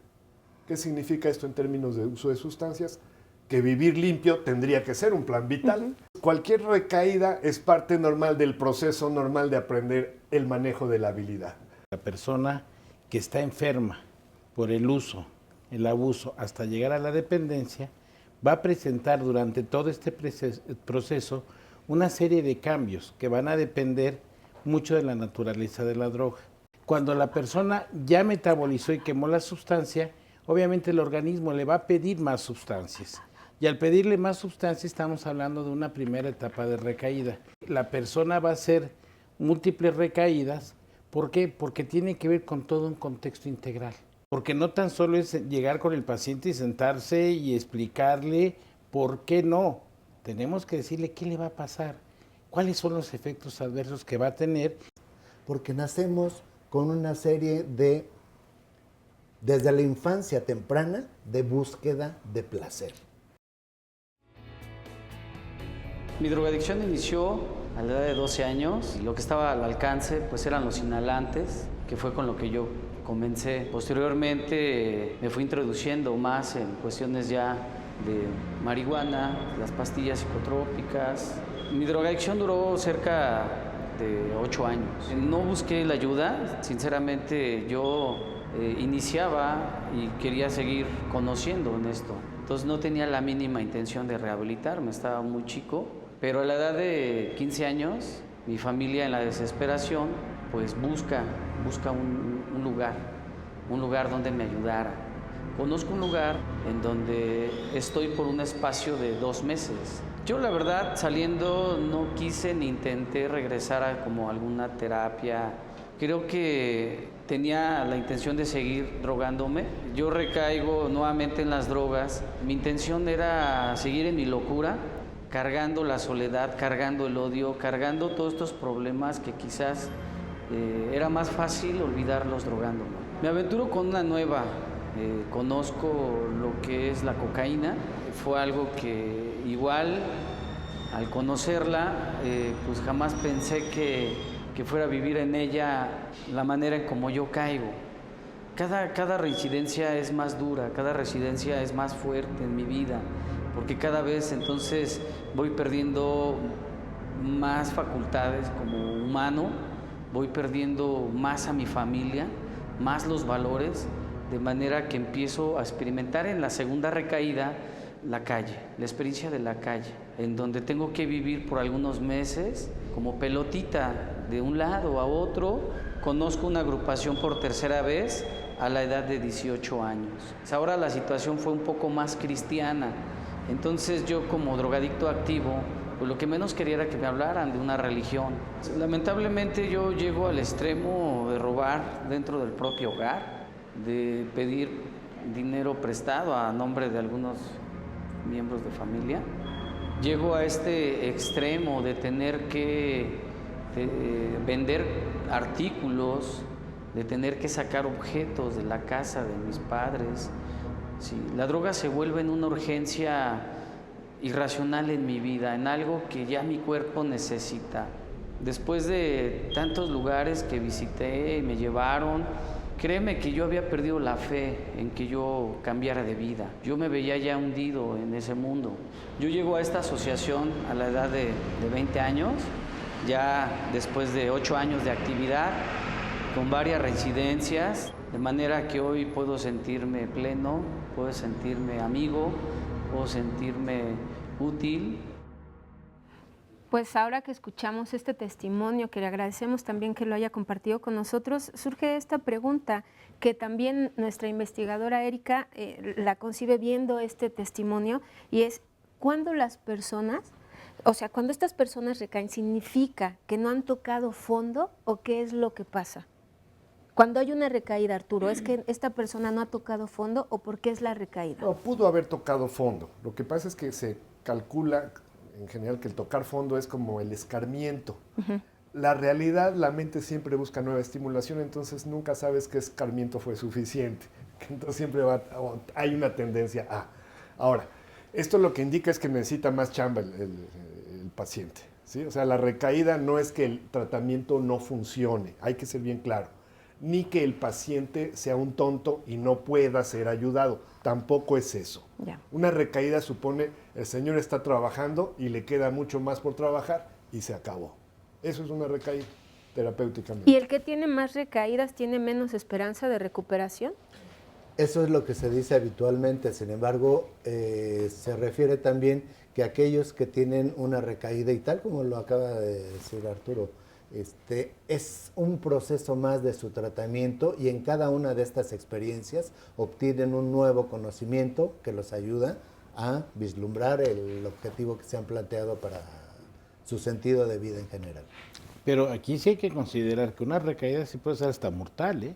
Speaker 7: ¿Qué significa esto en términos de uso de sustancias? Que vivir limpio tendría que ser un plan vital. Cualquier recaída es parte normal del proceso normal de aprender el manejo de la habilidad.
Speaker 8: La persona que está enferma por el uso, el abuso, hasta llegar a la dependencia, va a presentar durante todo este proceso una serie de cambios que van a depender mucho de la naturaleza de la droga. Cuando la persona ya metabolizó y quemó la sustancia, obviamente el organismo le va a pedir más sustancias. Y al pedirle más sustancias estamos hablando de una primera etapa de recaída. La persona va a hacer múltiples recaídas. ¿Por qué? Porque tiene que ver con todo un contexto integral. Porque no tan solo es llegar con el paciente y sentarse y explicarle por qué no. Tenemos que decirle qué le va a pasar, cuáles son los efectos adversos que va a tener.
Speaker 5: Porque nacemos con una serie de, desde la infancia temprana, de búsqueda de placer.
Speaker 10: Mi drogadicción inició a la edad de 12 años y lo que estaba al alcance pues eran los inhalantes, que fue con lo que yo comencé. Posteriormente me fui introduciendo más en cuestiones ya de marihuana, las pastillas psicotrópicas. Mi drogadicción duró cerca de 8 años. No busqué la ayuda, sinceramente yo iniciaba y quería seguir conociendo en esto. Entonces no tenía la mínima intención de rehabilitarme, estaba muy chico, pero a la edad de 15 años, mi familia en la desesperación, pues busca un lugar donde me ayudara. Conozco un lugar en donde estoy por un espacio de 2 meses. Yo la verdad saliendo no quise ni intenté regresar a como alguna terapia. Creo que tenía la intención de seguir drogándome. Yo recaigo nuevamente en las drogas. Mi intención era seguir en mi locura, cargando la soledad, cargando el odio, cargando todos estos problemas que quizás era más fácil olvidarlos drogándome. Me aventuro con una nueva. Conozco lo que es la cocaína. Fue algo que igual, al conocerla, pues jamás pensé que fuera a vivir en ella la manera en como yo caigo. Cada reincidencia es más dura, cada reincidencia es más fuerte en mi vida, porque cada vez entonces voy perdiendo más facultades como humano, voy perdiendo más a mi familia, más los valores, de manera que empiezo a experimentar en la segunda recaída la calle, la experiencia de la calle, en donde tengo que vivir por algunos meses como pelotita de un lado a otro. Conozco una agrupación por tercera vez a la edad de 18 años. Ahora la situación fue un poco más cristiana, Entonces yo como drogadicto activo, pues lo que menos quería era que me hablaran de una religión. Lamentablemente yo llego al extremo de robar dentro del propio hogar, de pedir dinero prestado a nombre de algunos miembros de familia. Llego a este extremo de tener que vender artículos, de tener que sacar objetos de la casa de mis padres. Sí, la droga se vuelve en una urgencia irracional en mi vida, en algo que ya mi cuerpo necesita. Después de tantos lugares que visité y me llevaron, créeme que yo había perdido la fe en que yo cambiara de vida. Yo me veía ya hundido en ese mundo. Yo llego a esta asociación a la edad de 20 años, ya después de 8 años de actividad, con varias reincidencias, de manera que hoy puedo sentirme pleno, puedo sentirme amigo, puedo sentirme útil.
Speaker 3: Pues ahora que escuchamos este testimonio, que le agradecemos también que lo haya compartido con nosotros, surge esta pregunta que también nuestra investigadora Erika la concibe viendo este testimonio, y es, ¿cuándo las personas, o sea, cuando estas personas recaen, significa que no han tocado fondo o qué es lo que pasa? Cuando hay una recaída, Arturo, ¿es que esta persona no ha tocado fondo o por qué es la recaída?
Speaker 7: No, pudo haber tocado fondo. Lo que pasa es que se calcula en general que el tocar fondo es como el escarmiento. La realidad, la mente siempre busca nueva estimulación, entonces nunca sabes qué escarmiento fue suficiente. Entonces siempre hay una tendencia a. Ahora, esto lo que indica es que necesita más chamba el paciente, ¿sí? O sea, la recaída no es que el tratamiento no funcione, hay que ser bien claro. Ni que el paciente sea un tonto y no pueda ser ayudado. Tampoco es eso.
Speaker 3: Ya.
Speaker 7: Una recaída supone el señor está trabajando y le queda mucho más por trabajar y se acabó. Eso es una recaída terapéuticamente.
Speaker 3: ¿Y el que tiene más recaídas tiene menos esperanza de recuperación?
Speaker 5: Eso es lo que se dice habitualmente. Sin embargo, se refiere también que aquellos que tienen una recaída, y tal como lo acaba de decir Arturo, es un proceso más de su tratamiento, y en cada una de estas experiencias obtienen un nuevo conocimiento que los ayuda a vislumbrar el objetivo que se han planteado para su sentido de vida en general.
Speaker 8: Pero aquí sí hay que considerar que una recaída sí puede ser hasta mortal, ¿eh?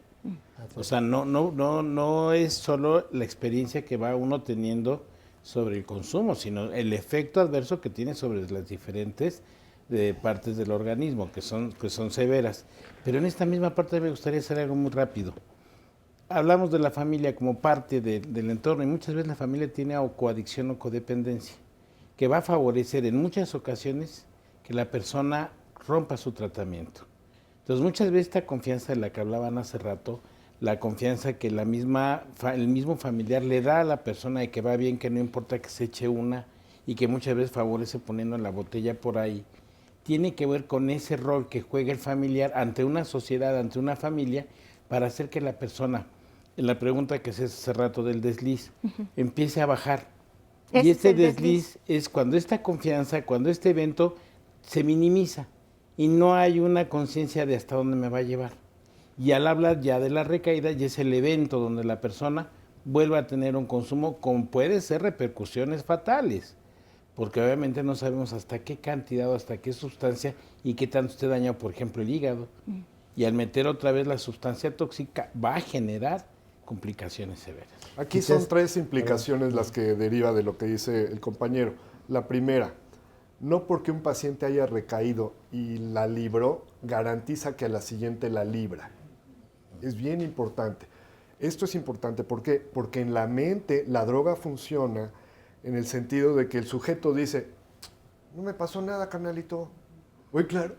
Speaker 8: O sea, no es solo la experiencia que va uno teniendo sobre el consumo, sino el efecto adverso que tiene sobre las diferentes partes del organismo, que son severas. Pero en esta misma parte me gustaría hacer algo muy rápido. Hablamos de la familia como parte del entorno, y muchas veces la familia tiene coadicción o codependencia, que va a favorecer en muchas ocasiones que la persona rompa su tratamiento. Entonces, muchas veces esta confianza de la que hablaban hace rato, la confianza que el mismo familiar le da a la persona de que va bien, que no importa que se eche una, y que muchas veces favorece poniendo la botella por ahí, tiene que ver con ese rol que juega el familiar ante una sociedad, ante una familia, para hacer que la persona, en la pregunta que se hace hace rato del desliz, empiece a bajar. Y este desliz es cuando esta confianza, cuando este evento se minimiza y no hay una conciencia de hasta dónde me va a llevar. Y al hablar ya de la recaída, ya es el evento donde la persona vuelve a tener un consumo con puede ser repercusiones fatales, porque obviamente no sabemos hasta qué cantidad o hasta qué sustancia y qué tanto usted daña, por ejemplo, el hígado. Y al meter otra vez la sustancia tóxica va a generar complicaciones severas.
Speaker 7: Aquí son 3 implicaciones las que deriva de lo que dice el compañero. La primera, no porque un paciente haya recaído y la libró, garantiza que a la siguiente la libra. Es bien importante. Esto es importante, ¿por qué? Porque en la mente la droga funciona en el sentido de que el sujeto dice, no me pasó nada, carnalito. Muy claro.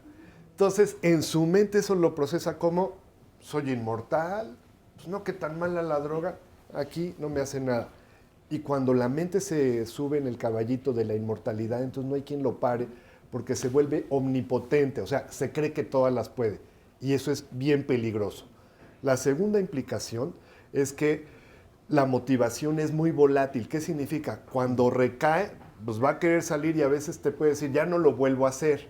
Speaker 7: Entonces, en su mente eso lo procesa como, soy inmortal, pues no, que tan mala la droga, aquí no me hace nada. Y cuando la mente se sube en el caballito de la inmortalidad, entonces no hay quien lo pare, porque se vuelve omnipotente, o sea, se cree que todas las puede. Y eso es bien peligroso. La segunda implicación es que la motivación es muy volátil. ¿Qué significa? Cuando recae, pues va a querer salir y a veces te puede decir, ya no lo vuelvo a hacer.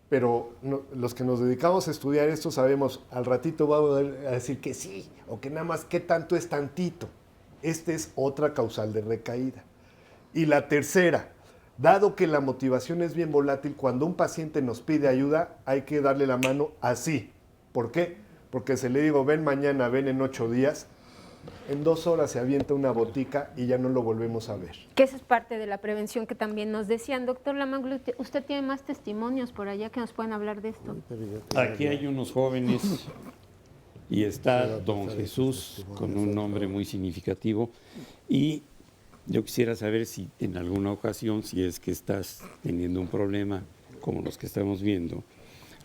Speaker 7: Pero los que nos dedicamos a estudiar esto sabemos, al ratito va a decir que sí, o que nada más, ¿qué tanto es tantito? Esta es otra causal de recaída. Y la tercera, dado que la motivación es bien volátil, cuando un paciente nos pide ayuda, hay que darle la mano así. ¿Por qué? Porque si le digo, ven mañana, ven en 8 días, en 2 horas se avienta una botica y ya no lo volvemos a ver.
Speaker 3: Que esa es parte de la prevención que también nos decían. Doctor Lamanglo, usted tiene más testimonios por allá que nos pueden hablar de esto.
Speaker 2: Aquí hay unos jóvenes y está don Jesús con un nombre muy significativo, y yo quisiera saber si en alguna ocasión, si es que estás teniendo un problema como los que estamos viendo,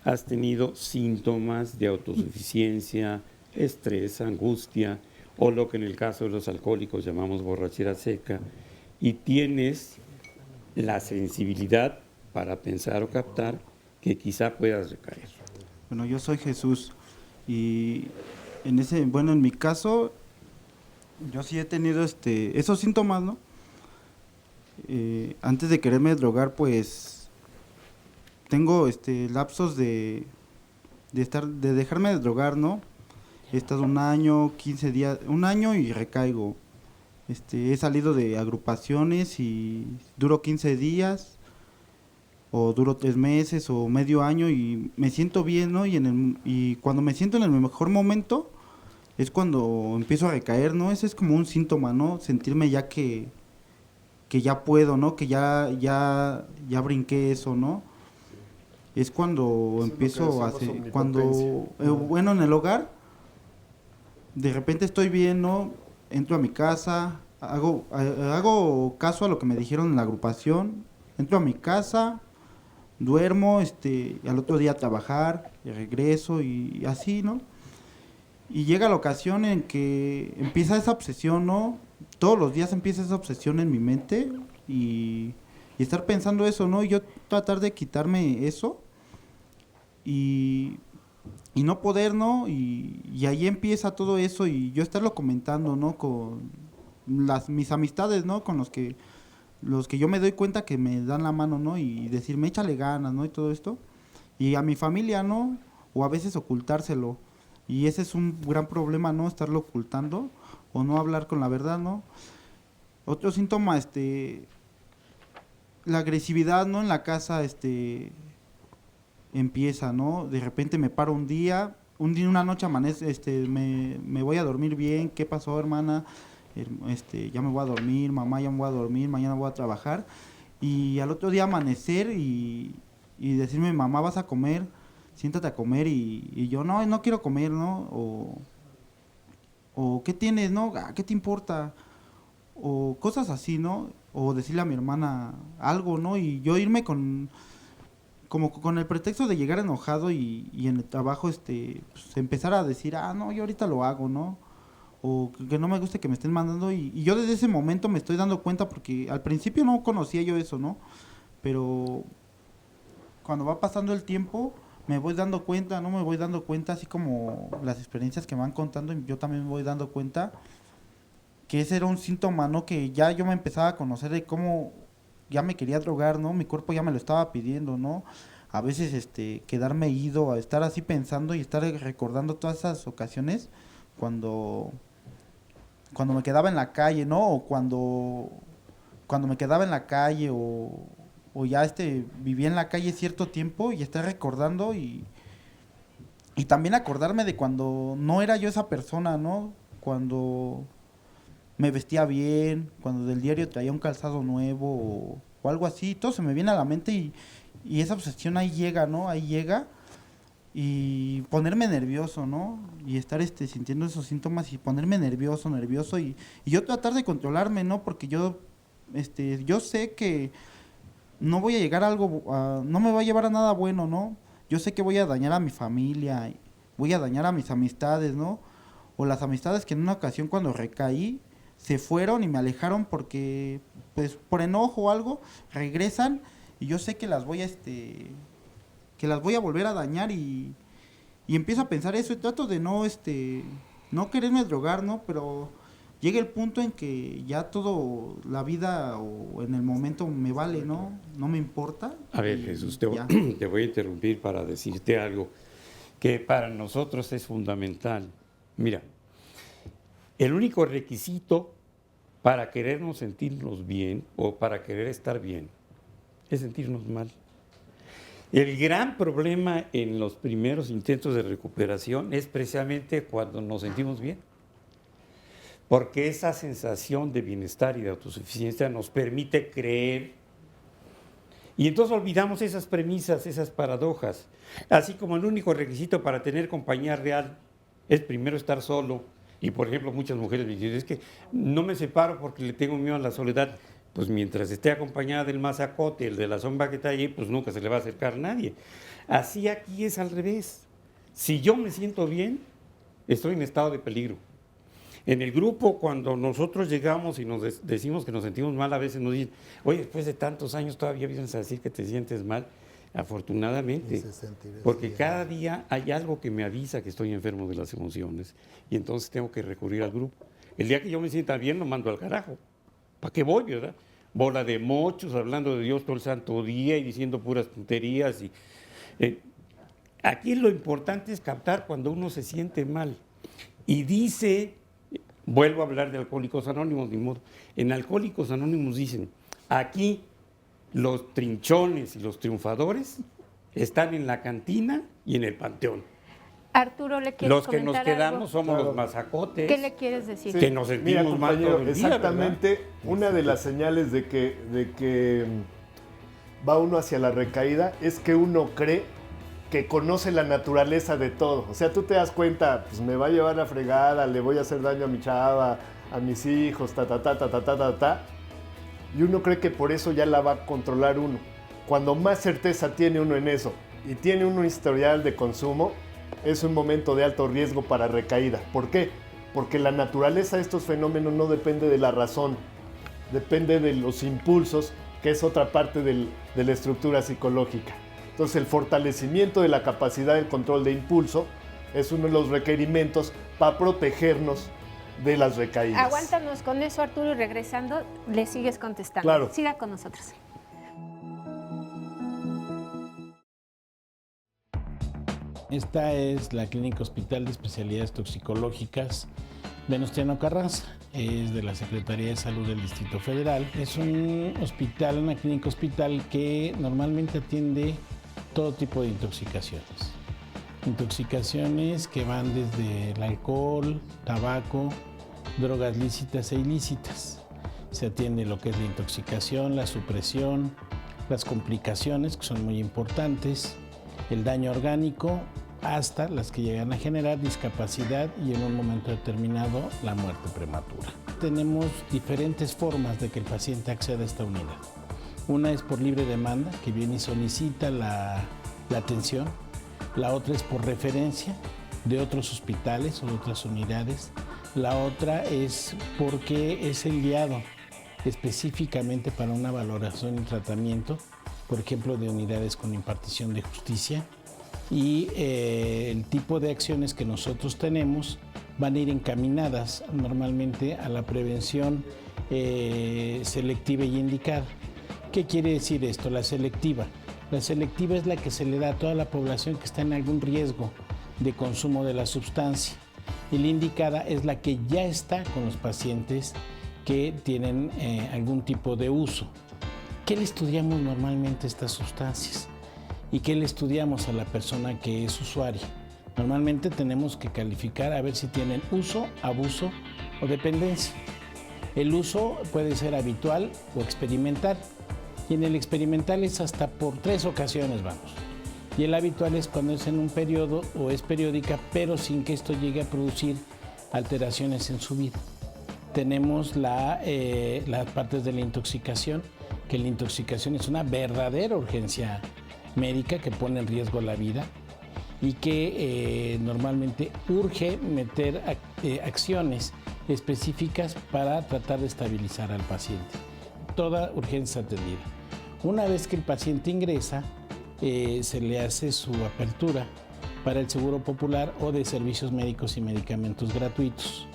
Speaker 2: has tenido síntomas de autosuficiencia, estrés, angustia, o lo que en el caso de los alcohólicos llamamos borrachera seca, y tienes la sensibilidad para pensar o captar que quizá puedas recaer.
Speaker 11: Bueno, yo soy Jesús y en mi caso, yo sí he tenido esos síntomas, ¿no? Antes de quererme drogar, pues tengo lapsos de dejarme de drogar, ¿no? He estado 1 año, 15 días, 1 año y recaigo. He salido de agrupaciones y duro 15 días, o duro 3 meses, o medio año, y me siento bien, ¿no? Y cuando me siento en el mejor momento, es cuando empiezo a recaer, ¿no? Ese es como un síntoma, ¿no? Sentirme ya que ya puedo, ¿no? Que ya brinqué eso, ¿no? Es cuando empiezo a hacer, bueno, en el hogar, de repente estoy bien, ¿no? Entro a mi casa, hago caso a lo que me dijeron en la agrupación, entro a mi casa, duermo, y al otro día a trabajar, y regreso y así, ¿no? Y llega la ocasión en que empieza esa obsesión, ¿no? Todos los días empieza esa obsesión en mi mente y estar pensando eso, ¿no? Y yo tratar de quitarme eso y no poder, ¿no? Y ahí empieza todo eso y yo estarlo comentando, ¿no? Con mis amistades, ¿no? Con los que yo me doy cuenta que me dan la mano, ¿no? Y decirme, échale ganas, ¿no? Y todo esto. Y a mi familia, ¿no? O a veces ocultárselo. Y ese es un gran problema, ¿no? Estarlo ocultando o no hablar con la verdad, ¿no? Otro síntoma, la agresividad, ¿no? En la casa, empieza, ¿no? De repente me paro una noche amanece, me voy a dormir bien. ¿Qué pasó, hermana? Ya me voy a dormir, mamá, ya me voy a dormir, mañana voy a trabajar. Y al otro día amanecer y decirme, mamá, vas a comer, siéntate a comer, y yo, no quiero comer, ¿no? O ¿qué tienes, no? ¿Qué te importa? O cosas así, ¿no? O decirle a mi hermana algo, ¿no? Y yo irme como con el pretexto de llegar enojado y en el trabajo, pues empezar a decir, no, yo ahorita lo hago, ¿no? O que no me guste que me estén mandando, y yo desde ese momento me estoy dando cuenta, porque al principio no conocía yo eso, ¿no? Pero cuando va pasando el tiempo me voy dando cuenta, ¿no? Me voy dando cuenta, así como las experiencias que me van contando, y yo también me voy dando cuenta que ese era un síntoma, ¿no? Que ya yo me empezaba a conocer de cómo ya me quería drogar, ¿no? Mi cuerpo ya me lo estaba pidiendo, ¿no? A veces quedarme ido, a estar así pensando y estar recordando todas esas ocasiones cuando me quedaba en la calle, ¿no? O cuando me quedaba en la calle o ya vivía en la calle cierto tiempo y estar recordando y también acordarme de cuando no era yo esa persona, ¿no? Cuando me vestía bien, cuando del diario traía un calzado nuevo o algo así, todo se me viene a la mente y esa obsesión ahí llega, ¿no? Ahí llega, y ponerme nervioso, ¿no? Y estar sintiendo esos síntomas y ponerme nervioso y yo tratar de controlarme, ¿no? Porque yo sé que no voy a llegar a algo, no me va a llevar a nada bueno, ¿no? Yo sé que voy a dañar a mi familia, voy a dañar a mis amistades, ¿no? O las amistades que en una ocasión cuando recaí se fueron y me alejaron porque, pues, por enojo o algo, regresan y yo sé que las voy a volver a dañar y empiezo a pensar eso y trato de no quererme drogar, ¿no? Pero llega el punto en que ya todo, la vida o en el momento me vale, ¿no? No me importa.
Speaker 2: A ver, Jesús, te voy a interrumpir para decirte algo que para nosotros es fundamental. Mira, el único requisito para querernos sentirnos bien o para querer estar bien, es sentirnos mal. El gran problema en los primeros intentos de recuperación es precisamente cuando nos sentimos bien. Porque esa sensación de bienestar y de autosuficiencia nos permite creer. Y entonces olvidamos esas premisas, esas paradojas. Así como el único requisito para tener compañía real es primero estar solo. Y por ejemplo, muchas mujeres me dicen, es que no me separo porque le tengo miedo a la soledad. Pues mientras esté acompañada del mazacote, el de la sombra que está allí, pues nunca se le va a acercar a nadie. Así aquí es al revés. Si yo me siento bien, estoy en estado de peligro. En el grupo, cuando nosotros llegamos y nos decimos que nos sentimos mal, a veces nos dicen, oye, después de tantos años todavía vienes a decir que te sientes mal. Afortunadamente, porque cada día hay algo que me avisa que estoy enfermo de las emociones y entonces tengo que recurrir al grupo. El día que yo me sienta bien, lo mando al carajo. ¿Para qué voy, verdad? Bola de mochos, hablando de Dios todo el santo día y diciendo puras tonterías. Aquí lo importante es captar cuando uno se siente mal. Y dice, vuelvo a hablar de Alcohólicos Anónimos, ni modo. En Alcohólicos Anónimos dicen, aquí los trinchones y los triunfadores están en la cantina y en el panteón.
Speaker 3: Arturo, ¿le quieres
Speaker 2: Los que nos
Speaker 3: comentar
Speaker 2: quedamos
Speaker 3: algo?
Speaker 2: somos los mazacotes.
Speaker 3: ¿Qué le quieres decir?
Speaker 2: Que nos sentimos mal todo el día,
Speaker 7: exactamente,
Speaker 2: ¿verdad?
Speaker 7: una de las señales de que va uno hacia la recaída es que uno cree que conoce la naturaleza de todo. O sea, tú te das cuenta, pues me va a llevar la fregada, le voy a hacer daño a mi chava, a mis hijos, y uno cree que por eso ya la va a controlar uno. Cuando más certeza tiene uno en eso y tiene uno un historial de consumo, es un momento de alto riesgo para recaída. ¿Por qué? Porque la naturaleza de estos fenómenos no depende de la razón, depende de los impulsos, que es otra parte de la estructura psicológica. Entonces, el fortalecimiento de la capacidad del control de impulso es uno de los requerimientos para protegernos de las recaídas.
Speaker 3: Aguántanos con eso, Arturo, y regresando le sigues contestando.
Speaker 7: Claro.
Speaker 3: Siga con nosotros.
Speaker 8: Esta es la Clínica Hospital de Especialidades Toxicológicas Venustiano Carranza. Es de la Secretaría de Salud del Distrito Federal. Es un hospital, una clínica hospital que normalmente atiende todo tipo de intoxicaciones. Intoxicaciones que van desde el alcohol, tabaco, drogas lícitas e ilícitas. Se atiende lo que es la intoxicación, la supresión, las complicaciones, que son muy importantes, el daño orgánico, hasta las que llegan a generar discapacidad y en un momento determinado la muerte prematura. Tenemos diferentes formas de que el paciente acceda a esta unidad. Una es por libre demanda, que viene y solicita la atención. La otra es por referencia de otros hospitales o de otras unidades. La otra es porque es el guiado específicamente para una valoración y tratamiento, por ejemplo, de unidades con impartición de justicia. Y el tipo de acciones que nosotros tenemos van a ir encaminadas normalmente a la prevención selectiva y indicada. ¿Qué quiere decir esto? La selectiva. La selectiva es la que se le da a toda la población que está en algún riesgo de consumo de la sustancia. Y la indicada es la que ya está con los pacientes que tienen algún tipo de uso. ¿Qué le estudiamos normalmente a estas sustancias? ¿Y qué le estudiamos a la persona que es usuaria? Normalmente tenemos que calificar a ver si tienen uso, abuso o dependencia. El uso puede ser habitual o experimental. Y en el experimental es hasta por 3 ocasiones, vamos. Y el habitual es cuando es en un periodo o es periódica, pero sin que esto llegue a producir alteraciones en su vida. Tenemos las partes de la intoxicación, que la intoxicación es una verdadera urgencia médica que pone en riesgo la vida y que normalmente urge meter acciones específicas para tratar de estabilizar al paciente. Toda urgencia atendida. Una vez que el paciente ingresa, se le hace su apertura para el Seguro Popular o de servicios médicos y medicamentos gratuitos.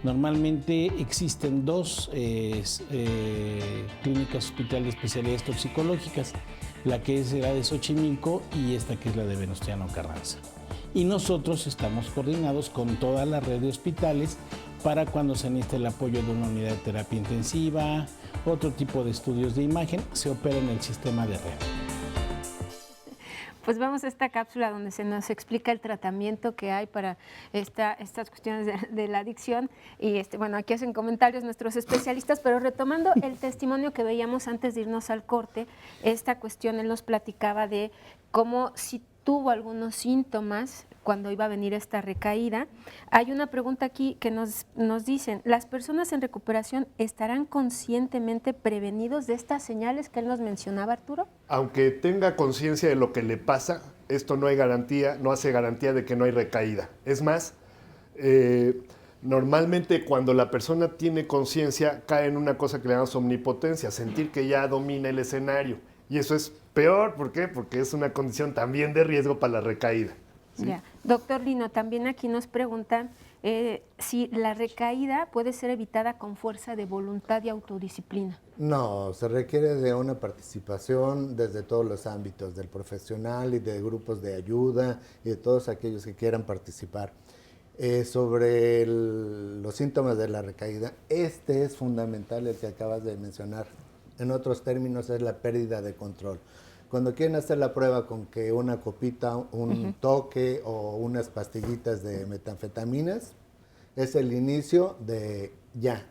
Speaker 8: Normalmente existen 2 clínicas hospital de especialidades toxicológicas, la que es la de Xochimilco y esta que es la de Venustiano Carranza. Y nosotros estamos coordinados con toda la red de hospitales para cuando se necesite el apoyo de una unidad de terapia intensiva, otro tipo de estudios de imagen, se opera en el sistema de red.
Speaker 3: Pues vamos a esta cápsula donde se nos explica el tratamiento que hay para estas cuestiones de la adicción y bueno, aquí hacen comentarios nuestros especialistas, pero retomando el testimonio que veíamos antes de irnos al corte, esta cuestión él nos platicaba de cómo si tuvo algunos síntomas cuando iba a venir esta recaída. Hay una pregunta aquí que nos dicen, ¿las personas en recuperación estarán conscientemente prevenidos de estas señales que él nos mencionaba, Arturo?
Speaker 7: Aunque tenga conciencia de lo que le pasa, esto no hay garantía, no hace garantía de que no hay recaída. Es más, normalmente cuando la persona tiene conciencia cae en una cosa que le llamamos omnipotencia, sentir que ya domina el escenario. Y eso es peor, ¿por qué? Porque es una condición también de riesgo para la recaída. ¿Sí?
Speaker 3: Ya. Doctor Lino, también aquí nos preguntan si la recaída puede ser evitada con fuerza de voluntad y autodisciplina.
Speaker 5: No, se requiere de una participación desde todos los ámbitos, del profesional y de grupos de ayuda y de todos aquellos que quieran participar. Sobre los síntomas de la recaída, este es fundamental, el que acabas de mencionar. En otros términos, es la pérdida de control. Cuando quieren hacer la prueba con que una copita, un toque o unas pastillitas de metanfetaminas, es el inicio de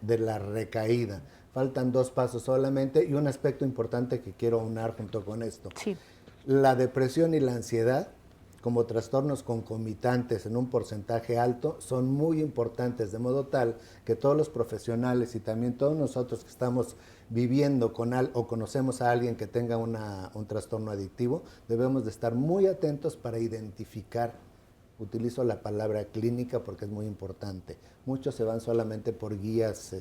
Speaker 5: la recaída. Faltan 2 pasos solamente y un aspecto importante que quiero unar junto con esto.
Speaker 3: Sí.
Speaker 5: La depresión y la ansiedad, como trastornos concomitantes en un porcentaje alto, son muy importantes, de modo tal que todos los profesionales y también todos nosotros que estamos viviendo con o conocemos a alguien que tenga un trastorno adictivo, debemos de estar muy atentos para identificar. Utilizo la palabra clínica porque es muy importante. Muchos se van solamente por guías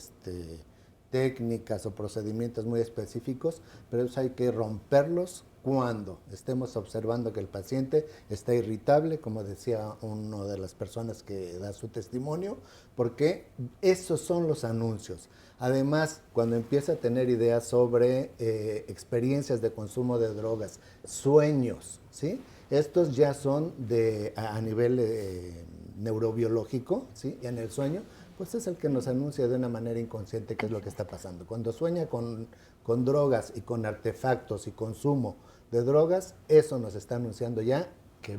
Speaker 5: técnicas o procedimientos muy específicos, pero eso hay que romperlos cuando estemos observando que el paciente está irritable, como decía una de las personas que da su testimonio, porque esos son los anuncios. Además, cuando empieza a tener ideas sobre experiencias de consumo de drogas, sueños, ¿sí? Estos ya son a nivel neurobiológico, ¿sí? Y en el sueño, pues es el que nos anuncia de una manera inconsciente qué es lo que está pasando. Cuando sueña con drogas y con artefactos y consumo de drogas, eso nos está anunciando ya que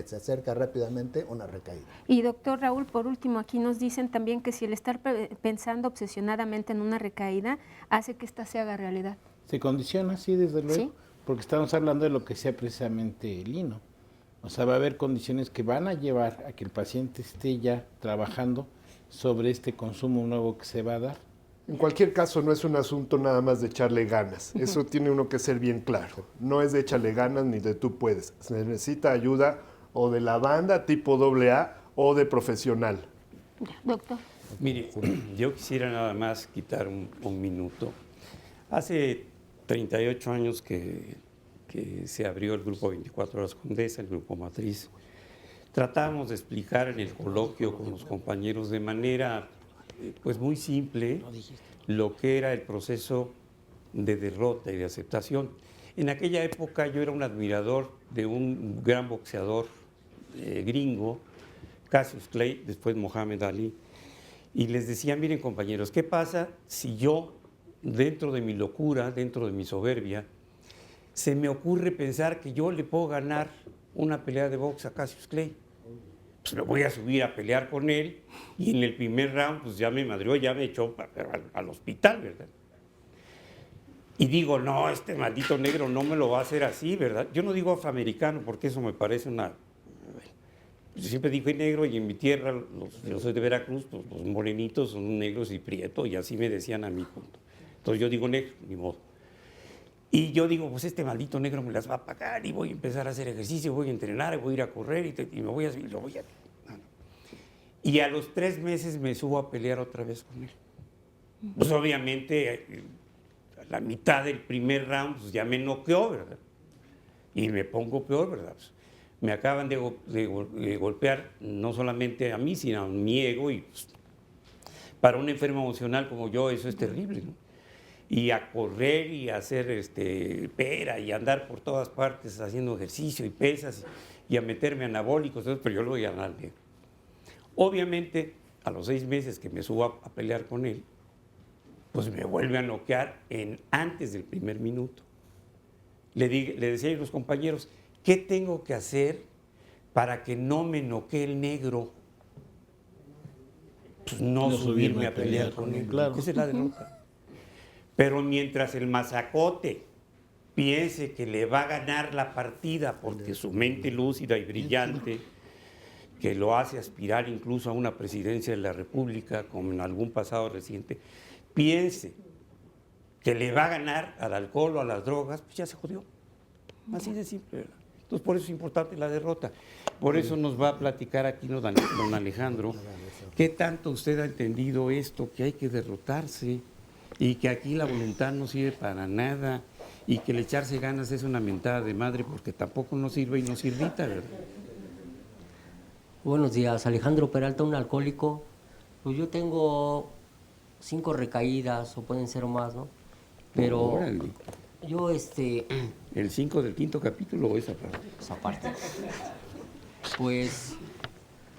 Speaker 5: se acerca rápidamente una recaída.
Speaker 3: Y doctor Raúl, por último, aquí nos dicen también que si el estar pensando obsesionadamente en una recaída hace que esta se haga realidad.
Speaker 8: Se condiciona, sí, desde luego,
Speaker 3: ¿sí?
Speaker 8: Porque estamos hablando de lo que sea precisamente Lino. O sea, va a haber condiciones que van a llevar a que el paciente esté ya trabajando sobre este consumo nuevo que se va a dar.
Speaker 7: En cualquier caso, no es un asunto nada más de echarle ganas. Eso tiene uno que ser bien claro. No es de echarle ganas ni de tú puedes. Se necesita ayuda o de la banda tipo AA o de profesional.
Speaker 3: Doctor.
Speaker 2: Mire, yo quisiera nada más quitar un minuto. Hace 38 años que se abrió el Grupo 24 Horas Condesa, el Grupo Matriz. Tratamos de explicar en el coloquio con los compañeros de manera pues muy simple lo que era el proceso de derrota y de aceptación. En aquella época yo era un admirador de un gran boxeador gringo, Cassius Clay, después Muhammad Ali, y les decía, miren compañeros, ¿qué pasa si yo, dentro de mi locura, dentro de mi soberbia, se me ocurre pensar que yo le puedo ganar una pelea de box a Cassius Clay? Pues me voy a subir a pelear con él y en el primer round pues ya me madrió, ya me echó al hospital, ¿verdad? Y digo, no, este maldito negro no me lo va a hacer así, ¿verdad? Yo no digo afroamericano porque eso me parece una... Yo siempre dije negro y en mi tierra, yo soy de Veracruz, pues los morenitos son negros y prietos y así me decían a mi punto. Entonces yo digo negro, ni modo. Y yo digo, pues este maldito negro me las va a pagar y voy a empezar a hacer ejercicio, voy a entrenar, voy a ir a correr y me voy a... Y a los 3 meses me subo a pelear otra vez con él. Pues obviamente a la mitad del primer round pues ya me noqueó, ¿verdad? Y me pongo peor, ¿verdad? Pues, me acaban de golpear no solamente a mí, sino a mi ego y pues, para un enfermo emocional como yo eso es terrible, ¿no? Y a correr y a hacer pera y a andar por todas partes haciendo ejercicio y pesas y a meterme anabólicos, pero yo lo voy a ganar. Obviamente, a los 6 meses que me subo a pelear con él, pues me vuelve a noquear antes del primer minuto. Le decía a los compañeros, ¿qué tengo que hacer para que no me noquee el negro? Pues no subirme a pelear con él.
Speaker 8: Claro.
Speaker 2: Esa es la derrota. Pero mientras el mazacote piense que le va a ganar la partida porque su mente lúcida y brillante, que lo hace aspirar incluso a una presidencia de la República, como en algún pasado reciente, piense que le va a ganar al alcohol o a las drogas, pues ya se jodió. Así de simple, ¿verdad? Entonces, por eso es importante la derrota. Por eso nos va a platicar aquí don Alejandro, qué tanto usted ha entendido esto, que hay que derrotarse y que aquí la voluntad no sirve para nada y que el echarse ganas es una mentada de madre porque tampoco nos sirve y nos irrita, ¿verdad?
Speaker 12: Buenos días, Alejandro Peralta, un alcohólico. Pues yo tengo 5 recaídas o pueden ser más, ¿no? Pero
Speaker 2: Órale.
Speaker 12: yo
Speaker 2: ¿El 5 del 5º capítulo o esa parte?
Speaker 12: Esa parte. Pues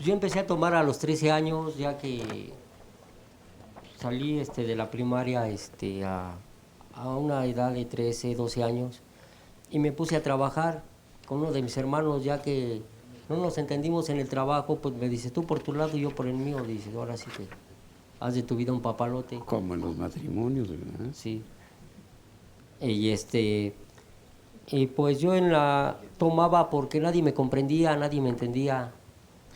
Speaker 12: yo empecé a tomar a los 13 años, ya que salí de la primaria a una edad de 13, 12 años y me puse a trabajar con uno de mis hermanos, ya que no nos entendimos en el trabajo, pues me dice tú por tu lado y yo por el mío. Dice, ahora sí que haz de tu vida un papalote.
Speaker 2: Como en los matrimonios, ¿verdad?
Speaker 12: Sí. Y pues yo tomaba porque nadie me comprendía, nadie me entendía.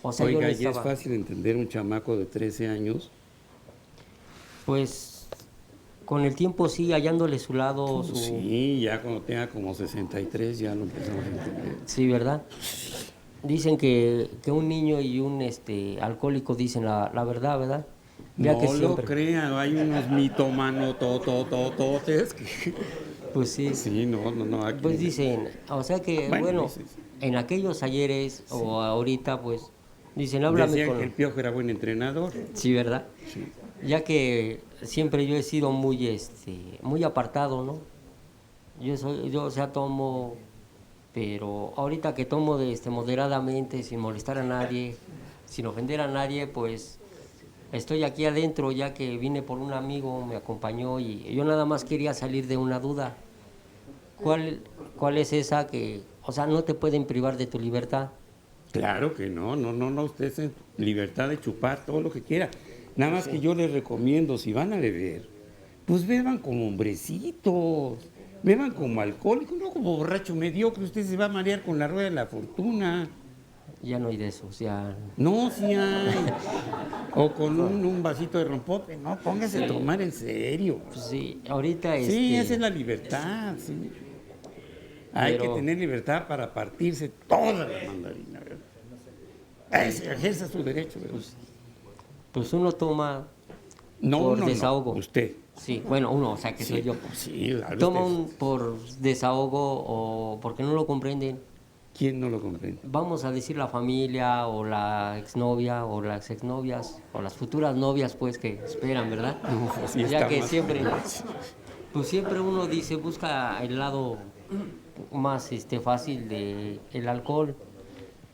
Speaker 12: O sea,
Speaker 2: oiga,
Speaker 12: yo
Speaker 2: ¿y es fácil entender un chamaco de 13 años?
Speaker 12: Pues con el tiempo sí, hallándole su lado.
Speaker 2: Sí, ya cuando tenga como 63 ya lo empezamos a entender.
Speaker 12: Sí, ¿verdad? Dicen que un niño y un alcohólico dicen la verdad, ¿verdad? Ya
Speaker 2: no
Speaker 12: que
Speaker 2: lo
Speaker 12: siempre...
Speaker 2: crean, hay unos mitomanos tototototes que...
Speaker 12: Pues sí.
Speaker 2: Sí, no. Aquí
Speaker 12: pues dicen, o sea que, bueno,
Speaker 2: sí.
Speaker 12: en aquellos ayeres o ahorita, pues, dicen, háblame
Speaker 2: decían
Speaker 12: con...
Speaker 2: que el Piojo era buen entrenador.
Speaker 12: Sí, ¿verdad?
Speaker 2: Sí.
Speaker 12: Ya que siempre yo he sido muy apartado, ¿no? Yo tomo, pero ahorita que tomo moderadamente, sin molestar a nadie, sin ofender a nadie, pues estoy aquí adentro, ya que vine por un amigo, me acompañó y yo nada más quería salir de una duda. ¿Cuál es esa que, o sea, no te pueden privar de tu libertad?
Speaker 2: Claro que no, usted es en libertad de chupar todo lo que quiera. Nada más que yo les recomiendo, si van a beber, pues beban como hombrecitos, beban como alcohólicos, no como borracho mediocre, usted se va a marear con la rueda de la fortuna.
Speaker 12: Ya no hay de esos, ya...
Speaker 2: No, sí hay. O con un vasito de rompope, no, póngase a tomar en serio.
Speaker 12: Pues sí, ahorita
Speaker 2: Sí, esa es la libertad, sí. Hay que tener libertad para partirse toda la mandarina, ¿verdad? Ejerza su derecho, ¿verdad?
Speaker 12: Pues uno toma
Speaker 2: por
Speaker 12: desahogo.
Speaker 2: No, usted.
Speaker 12: Sí, bueno, uno, o sea que soy yo.
Speaker 2: Sí, claro.
Speaker 12: Toma por desahogo o porque no lo comprenden.
Speaker 2: ¿Quién no lo comprende?
Speaker 12: Vamos a decir la familia o la exnovia o las exnovias o las futuras novias, pues, que esperan, ¿verdad?
Speaker 2: No, pues,
Speaker 12: ya que siempre, pues siempre uno dice, busca el lado más fácil del alcohol.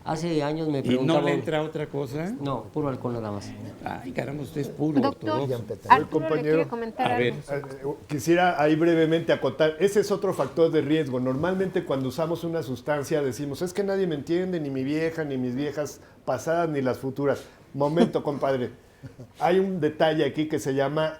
Speaker 12: Hace años me preguntaban...
Speaker 2: ¿Y no le entra otra cosa?
Speaker 12: No, puro alcohol nada más.
Speaker 2: Ay, caramba, usted es puro
Speaker 3: Doctor,
Speaker 2: ortodoxo.
Speaker 3: Arturo le quiere comentar
Speaker 7: a ver, quisiera ahí brevemente acotar, ese es otro factor de riesgo. Normalmente cuando usamos una sustancia decimos, es que nadie me entiende, ni mi vieja, ni mis viejas pasadas, ni las futuras. Momento, compadre. Hay un detalle aquí que se llama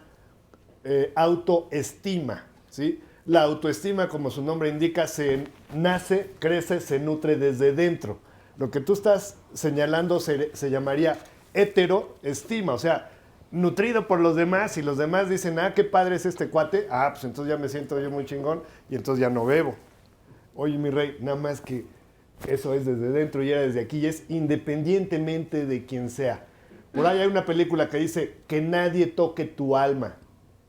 Speaker 7: autoestima, ¿sí? La autoestima, como su nombre indica, se nace, crece, se nutre desde dentro. Lo que tú estás señalando se llamaría heteroestima, o sea, nutrido por los demás y los demás dicen, qué padre es este cuate, pues entonces ya me siento yo muy chingón y entonces ya no bebo. Oye, mi rey, nada más que eso es desde dentro y era desde aquí y es independientemente de quien sea. Por ahí hay una película que dice que nadie toque tu alma,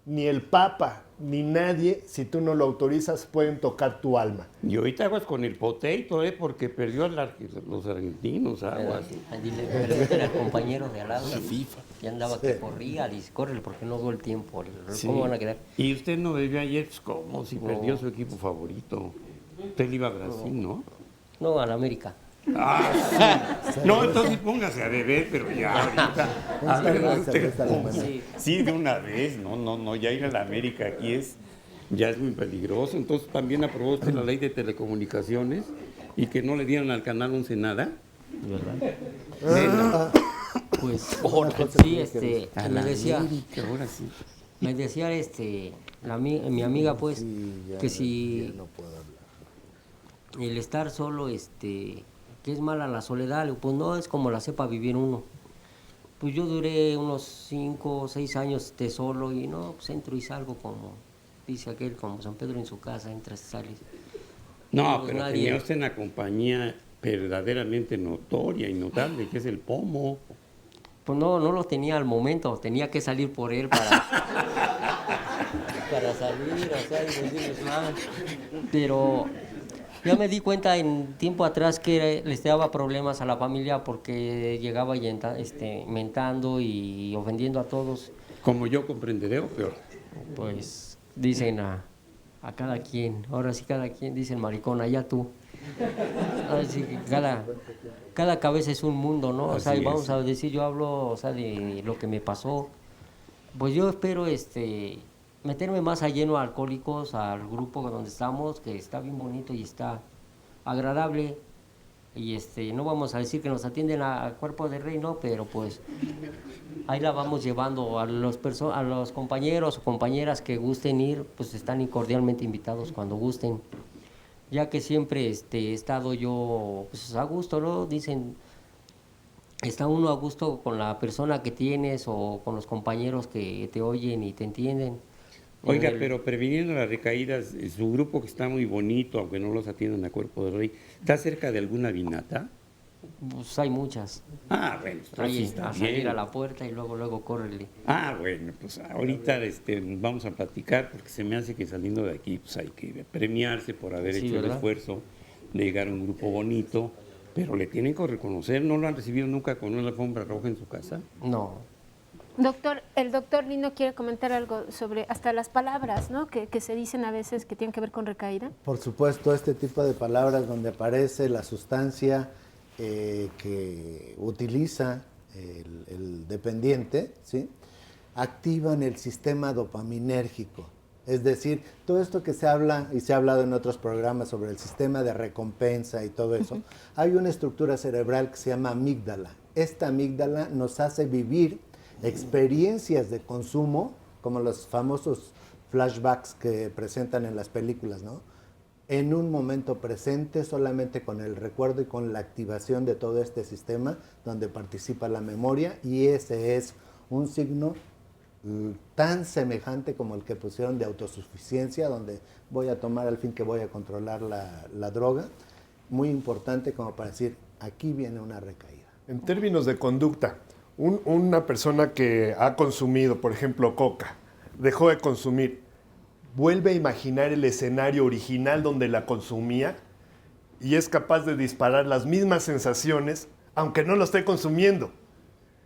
Speaker 7: ni el Papa, ni nadie, si tú no lo autorizas, pueden tocar tu alma.
Speaker 2: Y ahorita aguas con el potato, porque perdió los argentinos, aguas.
Speaker 12: Pero era el compañero de al lado. La FIFA. Y andaba que corría, dice, córrele porque no veo el tiempo. ¿Cómo van a quedar?
Speaker 2: Y usted no bebió ayer, pues ¿cómo? Si perdió su equipo favorito. Usted iba a Brasil, ¿no?
Speaker 12: No, a la América.
Speaker 2: Sí. No, entonces póngase a beber, pero ya ahorita. A ver, sí, de una vez. No, ya ir a la América aquí ya es muy peligroso. Entonces también aprobó usted la ley de telecomunicaciones y que no le dieran al canal 11 nada.
Speaker 12: ¿Verdad? Pues sí, me decía mi amiga, pues, que si el estar solo, que es mala la soledad, pues no es como la sepa vivir uno. Pues yo duré unos 5 o 6 años solo y no, pues entro y salgo como, dice aquel, como San Pedro en su casa, entras y sales.
Speaker 2: No, pues pero tenía usted una compañía verdaderamente notoria y notable, que es el Pomo.
Speaker 12: Pues no lo tenía al momento, tenía que salir por él para salir, o sea, y decirles nada. Pero ya me di cuenta en tiempo atrás que les daba problemas a la familia porque llegaba mentando y ofendiendo a todos.
Speaker 2: Como yo comprenderé o peor.
Speaker 12: Pues dicen a cada quien, ahora sí cada quien, dicen maricón, allá tú. Así que cada cabeza es un mundo, ¿no? O sea, y vamos a decir, yo hablo, o sea, de lo que me pasó. Pues yo espero meterme más a lleno a Alcohólicos, al grupo donde estamos, que está bien bonito y está agradable. Y no vamos a decir que nos atienden al Cuerpo de Rey, no, pero pues ahí la vamos llevando a los compañeros o compañeras que gusten ir, pues están cordialmente invitados cuando gusten. Ya que siempre he estado yo pues, a gusto, ¿no? Dicen, está uno a gusto con la persona que tienes o con los compañeros que te oyen y te entienden.
Speaker 2: Oiga, pero previniendo las recaídas, su grupo que está muy bonito, aunque no los atiendan a Cuerpo de Rey, ¿está cerca de alguna vinata?
Speaker 12: Pues hay muchas.
Speaker 2: Bueno,
Speaker 12: ahí está bien. Salir a la puerta y luego córrele.
Speaker 2: Bueno, pues ahorita vamos a platicar porque se me hace que saliendo de aquí pues hay que premiarse por haber hecho ¿verdad? El esfuerzo de llegar a un grupo bonito, pero le tienen que reconocer, ¿no lo han recibido nunca con una alfombra roja en su casa?
Speaker 12: No.
Speaker 3: Doctor, el doctor Lino quiere comentar algo sobre hasta las palabras, ¿no? Que se dicen a veces que tienen que ver con recaída.
Speaker 5: Por supuesto, este tipo de palabras donde aparece la sustancia que utiliza el dependiente, ¿sí? Activan el sistema dopaminérgico. Es decir, todo esto que se habla y se ha hablado en otros programas sobre el sistema de recompensa y todo eso, hay una estructura cerebral que se llama amígdala. Esta amígdala nos hace vivir experiencias de consumo, como los famosos flashbacks que presentan en las películas, ¿no? En un momento presente, solamente con el recuerdo y con la activación de todo este sistema donde participa la memoria, y ese es un signo tan semejante como el que pusieron de autosuficiencia, donde voy a tomar al fin que voy a controlar la droga, muy importante como para decir, aquí viene una recaída.
Speaker 7: En términos de conducta, una persona que ha consumido, por ejemplo, coca, dejó de consumir, vuelve a imaginar el escenario original donde la consumía y es capaz de disparar las mismas sensaciones, aunque no lo esté consumiendo,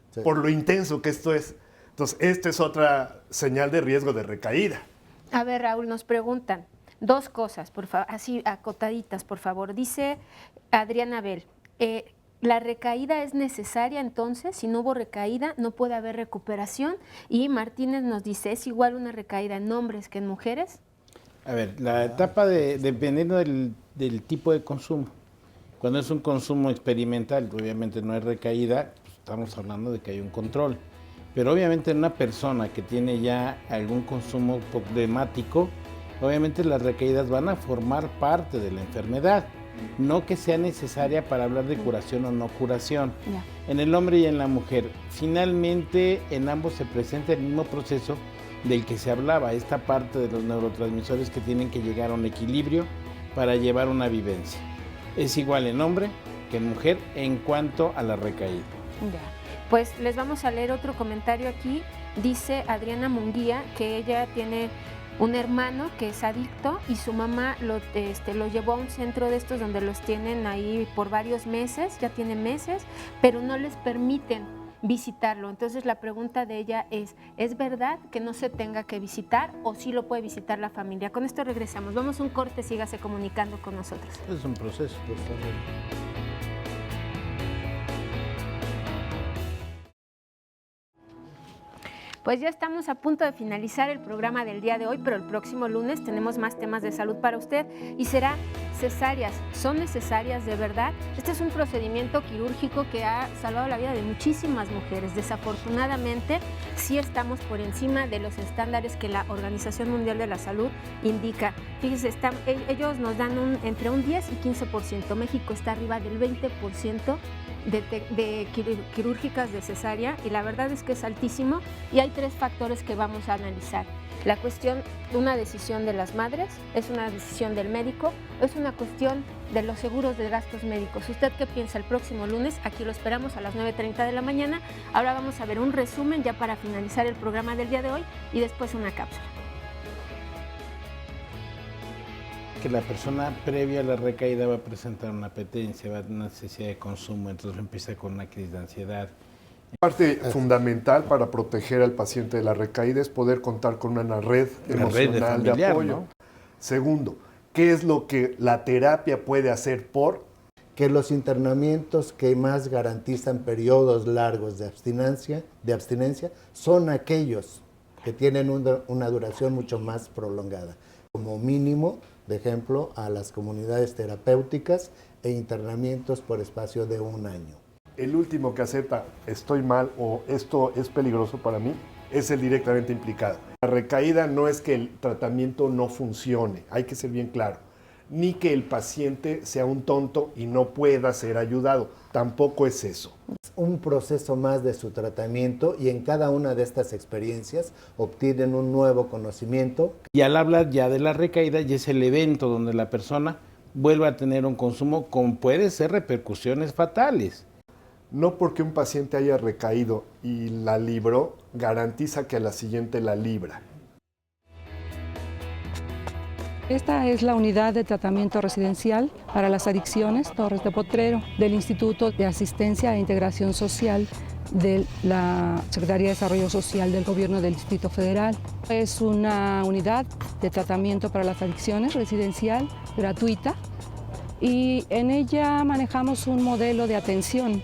Speaker 7: sí, por lo intenso que esto es. Entonces, esta es otra señal de riesgo de recaída.
Speaker 3: A ver, Raúl, nos preguntan 2 cosas, por favor, así acotaditas, por favor. Dice Adriana Abel, ¿la recaída es necesaria entonces? Si no hubo recaída, ¿no puede haber recuperación? Y Martínez nos dice, ¿es igual una recaída en hombres que en mujeres?
Speaker 8: A ver, la etapa dependiendo del tipo de consumo. Cuando es un consumo experimental, obviamente no hay recaída, pues estamos hablando de que hay un control. Pero obviamente en una persona que tiene ya algún consumo problemático, obviamente las recaídas van a formar parte de la enfermedad. No que sea necesaria para hablar de curación o no curación. Yeah. En el hombre y en la mujer, finalmente en ambos se presenta el mismo proceso del que se hablaba, esta parte de los neurotransmisores que tienen que llegar a un equilibrio para llevar una vivencia. Es igual en hombre que en mujer en cuanto a la recaída.
Speaker 3: Yeah. Pues les vamos a leer otro comentario aquí. Dice Adriana Munguía que ella tiene un hermano que es adicto y su mamá lo llevó a un centro de estos donde los tienen ahí por varios meses, ya tiene meses, pero no les permiten visitarlo. Entonces la pregunta de ella ¿es verdad que no se tenga que visitar o sí lo puede visitar la familia? Con esto regresamos. Vamos a un corte, sígase comunicando con nosotros.
Speaker 8: Es un proceso, por favor.
Speaker 3: Pues ya estamos a punto de finalizar el programa del día de hoy, pero el próximo lunes tenemos más temas de salud para usted y será cesáreas. ¿Son necesarias de verdad? Este es un procedimiento quirúrgico que ha salvado la vida de muchísimas mujeres. Desafortunadamente, sí estamos por encima de los estándares que la Organización Mundial de la Salud indica. Fíjese, ellos nos dan entre un 10 y 15%. México está arriba del 20% de quirúrgicas de cesárea y la verdad es que es altísimo y hay 3 factores que vamos a analizar. La cuestión de una decisión de las madres, es una decisión del médico, es una cuestión de los seguros de gastos médicos. ¿Usted qué piensa? El próximo lunes, aquí lo esperamos a las 9:30 de la mañana. Ahora vamos a ver un resumen ya para finalizar el programa del día de hoy y después una cápsula.
Speaker 8: Que la persona previa a la recaída va a presentar una apetencia, va a tener una necesidad de consumo, entonces empieza con una crisis de ansiedad.
Speaker 7: Parte fundamental para proteger al paciente de la recaída es poder contar con una red emocional de apoyo. ¿No? Segundo, ¿qué es lo que la terapia puede hacer por?
Speaker 5: Que los internamientos que más garantizan periodos largos de abstinencia son aquellos que tienen una duración mucho más prolongada. Como mínimo, de ejemplo, a las comunidades terapéuticas e internamientos por espacio de 1 año.
Speaker 7: El último que acepta estoy mal o esto es peligroso para mí es el directamente implicado. La recaída no es que el tratamiento no funcione, hay que ser bien claro, ni que el paciente sea un tonto y no pueda ser ayudado, tampoco es eso.
Speaker 5: Un proceso más de su tratamiento y en cada una de estas experiencias obtienen un nuevo conocimiento.
Speaker 8: Y al hablar ya de la recaída, ya es el evento donde la persona vuelve a tener un consumo con puede ser repercusiones fatales.
Speaker 7: No porque un paciente haya recaído y la libró, garantiza que a la siguiente la libra.
Speaker 13: Esta es la unidad de tratamiento residencial para las adicciones Torres de Potrero del Instituto de Asistencia e Integración Social de la Secretaría de Desarrollo Social del Gobierno del Distrito Federal. Es una unidad de tratamiento para las adicciones residencial gratuita y en ella manejamos un modelo de atención.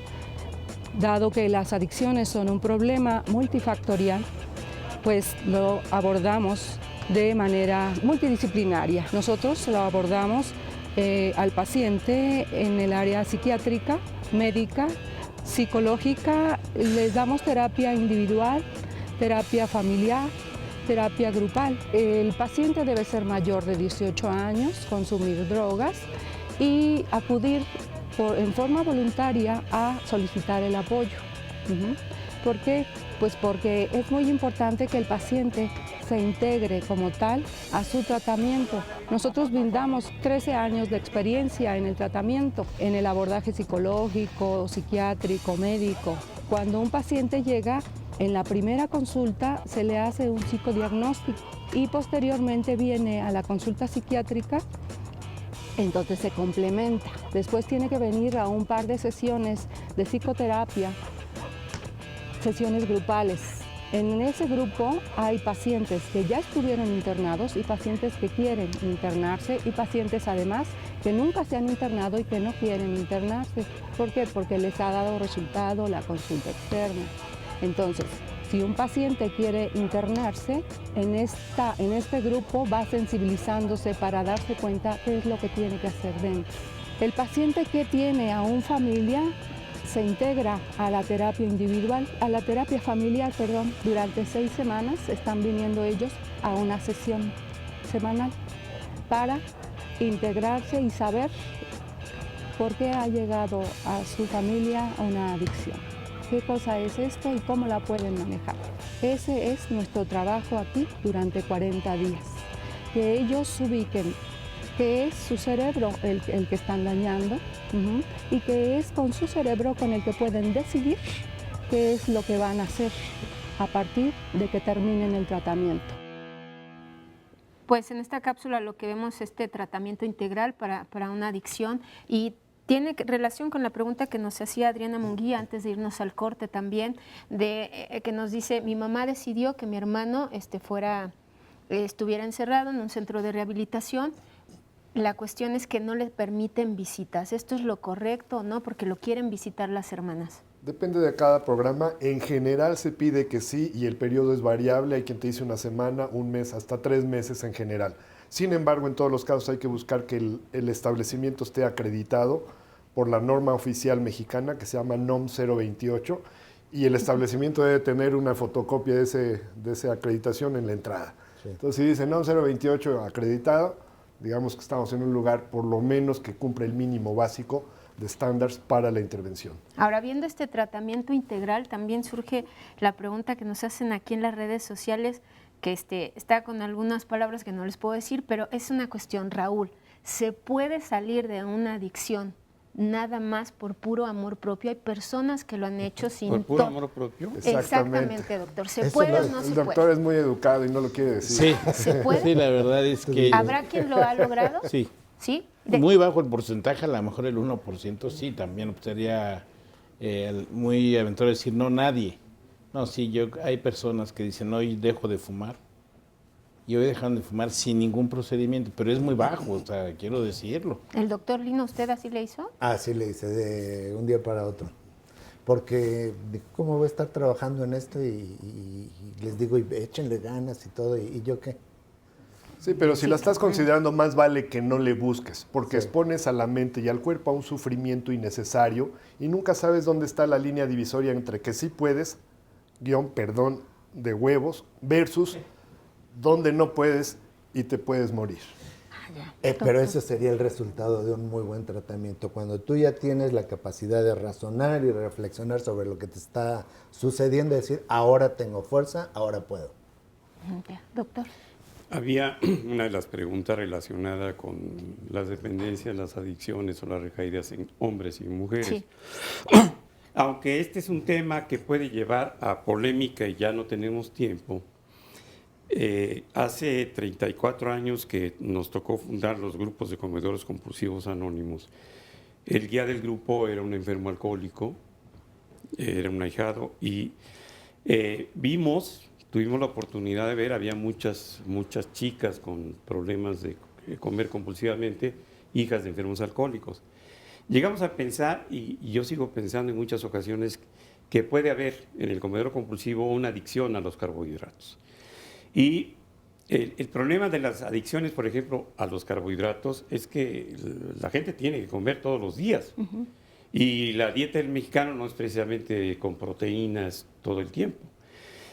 Speaker 13: Dado que las adicciones son un problema multifactorial, pues lo abordamos de manera multidisciplinaria. Nosotros lo abordamos al paciente en el área psiquiátrica, médica, psicológica, les damos terapia individual, terapia familiar, terapia grupal. El paciente debe ser mayor de 18 años, consumir drogas y acudir en forma voluntaria a solicitar el apoyo. ¿Por qué? Pues porque es muy importante que el paciente se integre como tal a su tratamiento. Nosotros brindamos 13 años de experiencia en el tratamiento, en el abordaje psicológico, psiquiátrico, médico. Cuando un paciente llega, en la primera consulta se le hace un psicodiagnóstico y posteriormente viene a la consulta psiquiátrica. Entonces se complementa. Después tiene que venir a un par de sesiones de psicoterapia, sesiones grupales. En ese grupo hay pacientes que ya estuvieron internados y pacientes que quieren internarse y pacientes además que nunca se han internado y que no quieren internarse. ¿Por qué? Porque les ha dado resultado la consulta externa. Entonces, si un paciente quiere internarse, en este grupo va sensibilizándose para darse cuenta qué es lo que tiene que hacer dentro. El paciente que tiene aún familia se integra a la terapia individual, a la terapia familiar, perdón. Durante 6 semanas están viniendo ellos a una sesión semanal para integrarse y saber por qué ha llegado a su familia a una adicción. ¿Qué cosa es esto y cómo la pueden manejar? Ese es nuestro trabajo aquí durante 40 días. Que ellos ubiquen que es su cerebro el que están dañando y que es con su cerebro con el que pueden decidir qué es lo que van a hacer a partir de que terminen el tratamiento.
Speaker 3: Pues en esta cápsula lo que vemos es este tratamiento integral para una adicción y tiene relación con la pregunta que nos hacía Adriana Munguía antes de irnos al corte también, que nos dice, mi mamá decidió que mi hermano estuviera encerrado en un centro de rehabilitación. La cuestión es que no le permiten visitas. ¿Esto es lo correcto o no? Porque lo quieren visitar las hermanas.
Speaker 7: Depende de cada programa. En general se pide que sí y el periodo es variable. Hay quien te dice una semana, un mes, hasta 3 meses en general. Sin embargo, en todos los casos hay que buscar que el establecimiento esté acreditado por la norma oficial mexicana que se llama NOM 028 y el establecimiento debe tener una fotocopia de esa acreditación en la entrada. Sí. Entonces, si dice NOM 028 acreditado, digamos que estamos en un lugar por lo menos que cumple el mínimo básico de estándares para la intervención.
Speaker 3: Ahora, viendo este tratamiento integral, también surge la pregunta que nos hacen aquí en las redes sociales, que está con algunas palabras que no les puedo decir, pero es una cuestión, Raúl. ¿Se puede salir de una adicción nada más por puro amor propio? Hay personas que lo han hecho sin...
Speaker 2: ¿Por puro amor propio?
Speaker 3: Exactamente, doctor. ¿Se puede o no se puede?
Speaker 7: El doctor es muy educado y no lo quiere decir.
Speaker 8: Sí,
Speaker 3: ¿se puede?
Speaker 8: Sí, la verdad es que...
Speaker 3: ¿Habrá quien lo ha logrado?
Speaker 8: Sí.
Speaker 3: ¿Sí?
Speaker 8: Muy bajo el porcentaje, a lo mejor el 1% sí, también sería muy aventurero decir no, nadie. No, sí, hay personas que dicen hoy dejo de fumar y hoy dejan de fumar sin ningún procedimiento, pero es muy bajo, o sea, quiero decirlo.
Speaker 3: ¿El doctor Lino, usted así le hizo?
Speaker 5: Sí le hice, de un día para otro. Porque, ¿cómo voy a estar trabajando en esto? Y les digo, échenle ganas y todo, ¿y yo qué?
Speaker 7: Sí, pero si la estás considerando, más vale que no le busques, porque expones a la mente y al cuerpo a un sufrimiento innecesario y nunca sabes dónde está la línea divisoria entre que sí puedes, perdón, de huevos, versus donde no puedes y te puedes morir.
Speaker 5: Pero ese sería el resultado de un muy buen tratamiento, cuando tú ya tienes la capacidad de razonar y reflexionar sobre lo que te está sucediendo, decir, ahora tengo fuerza, ahora puedo.
Speaker 3: Doctor.
Speaker 2: Había una de las preguntas relacionada con las dependencias, las adicciones o las recaídas en hombres y mujeres. Sí. Aunque este es un tema que puede llevar a polémica y ya no tenemos tiempo, hace 34 años que nos tocó fundar los grupos de comedores compulsivos anónimos. El guía del grupo era un enfermo alcohólico, era un ahijado, y tuvimos la oportunidad de ver, había muchas chicas con problemas de comer compulsivamente, hijas de enfermos alcohólicos. Llegamos a pensar, y yo sigo pensando en muchas ocasiones, que puede haber en el comedor compulsivo una adicción a los carbohidratos. Y el problema de las adicciones, por ejemplo, a los carbohidratos, es que la gente tiene que comer todos los días. Uh-huh. Y la dieta del mexicano no es precisamente con proteínas todo el tiempo.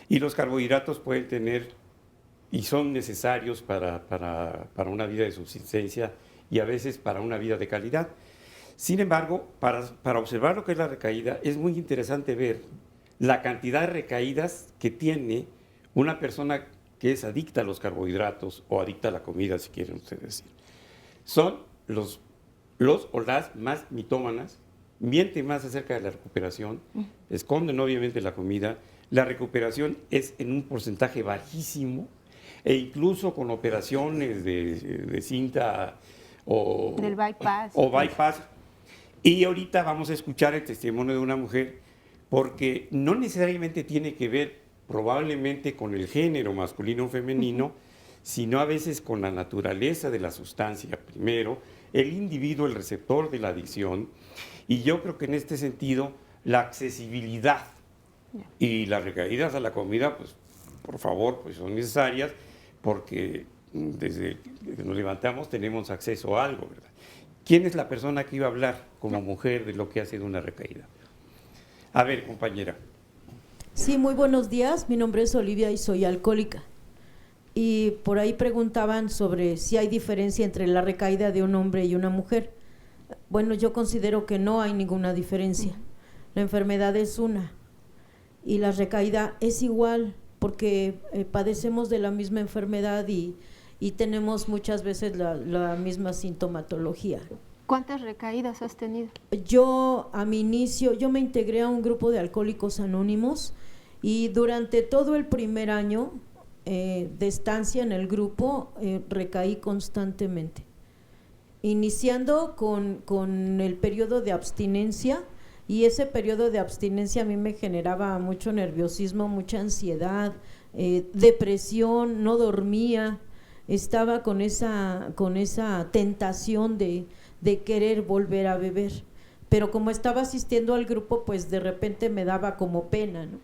Speaker 2: Y los carbohidratos pueden tener, y son necesarios para una vida de subsistencia y a veces para una vida de calidad. Sin embargo, para observar lo que es la recaída, es muy interesante ver la cantidad de recaídas que tiene una persona que es adicta a los carbohidratos o adicta a la comida, si quieren ustedes decir. Son los o las más mitómanas, mienten más acerca de la recuperación, esconden obviamente la comida. La recuperación es en un porcentaje bajísimo e incluso con operaciones de cinta
Speaker 3: del bypass.
Speaker 2: O bypass. Y ahorita vamos a escuchar el testimonio de una mujer, porque no necesariamente tiene que ver probablemente con el género masculino o femenino, sino a veces con la naturaleza de la sustancia. Primero, el individuo, el receptor de la adicción, y yo creo que en este sentido la accesibilidad y las recaídas a la comida, pues por favor, pues son necesarias, porque desde que nos levantamos tenemos acceso a algo, ¿verdad? ¿Quién es la persona que iba a hablar como mujer de lo que ha sido una recaída? A ver, compañera.
Speaker 14: Sí, muy buenos días. Mi nombre es Olivia y soy alcohólica. Y por ahí preguntaban sobre si hay diferencia entre la recaída de un hombre y una mujer. Bueno, yo considero que no hay ninguna diferencia. La enfermedad es una y la recaída es igual, porque padecemos de la misma enfermedad y tenemos muchas veces la misma sintomatología.
Speaker 3: ¿Cuántas recaídas has tenido?
Speaker 14: Yo a mi inicio, yo me integré a un grupo de alcohólicos anónimos y durante todo el primer año de estancia en el grupo recaí constantemente. Iniciando con el periodo de abstinencia, y ese periodo de abstinencia a mí me generaba mucho nerviosismo, mucha ansiedad, depresión, no dormía, estaba con esa tentación de querer volver a beber, pero como estaba asistiendo al grupo, pues de repente me daba como pena, ¿no?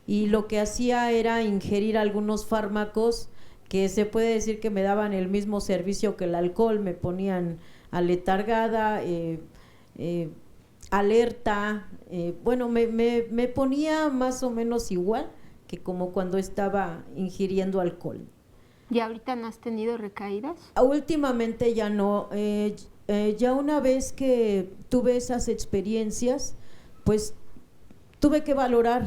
Speaker 14: Y lo que hacía era ingerir algunos fármacos que se puede decir que me daban el mismo servicio que el alcohol, me ponían aletargada, alerta, bueno, me ponía más o menos igual que como cuando estaba ingiriendo alcohol.
Speaker 3: ¿Y ahorita no has tenido recaídas?
Speaker 14: Últimamente ya no, ya una vez que tuve esas experiencias, pues tuve que valorar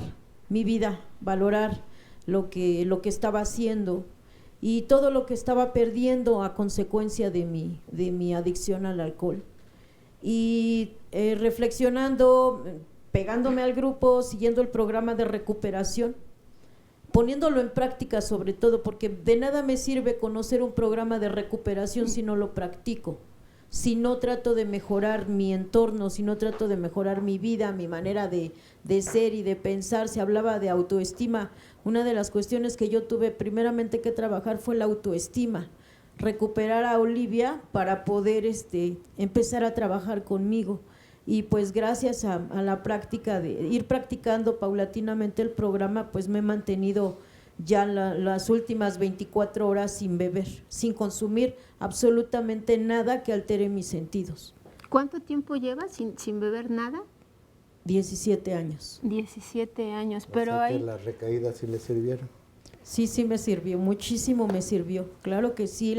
Speaker 14: mi vida, valorar lo que estaba haciendo y todo lo que estaba perdiendo a consecuencia de mi adicción al alcohol. Y reflexionando, pegándome al grupo, siguiendo el programa de recuperación, poniéndolo en práctica sobre todo, porque de nada me sirve conocer un programa de recuperación si no lo practico, si no trato de mejorar mi entorno, si no trato de mejorar mi vida, mi manera de ser y de pensar. Se hablaba de autoestima. Una de las cuestiones que yo tuve primeramente que trabajar fue la autoestima, recuperar a Olivia para poder empezar a trabajar conmigo. Y pues gracias a la práctica de ir practicando paulatinamente el programa, pues me he mantenido ya las últimas 24 horas sin beber, sin consumir absolutamente nada que altere mis sentidos.
Speaker 3: ¿Cuánto tiempo llevas sin beber nada?
Speaker 14: 17 años.
Speaker 3: 17 años,
Speaker 5: pero hay... ¿Las recaídas sí le sirvieron?
Speaker 14: Sí, sí me sirvió, muchísimo me sirvió. Claro que sí,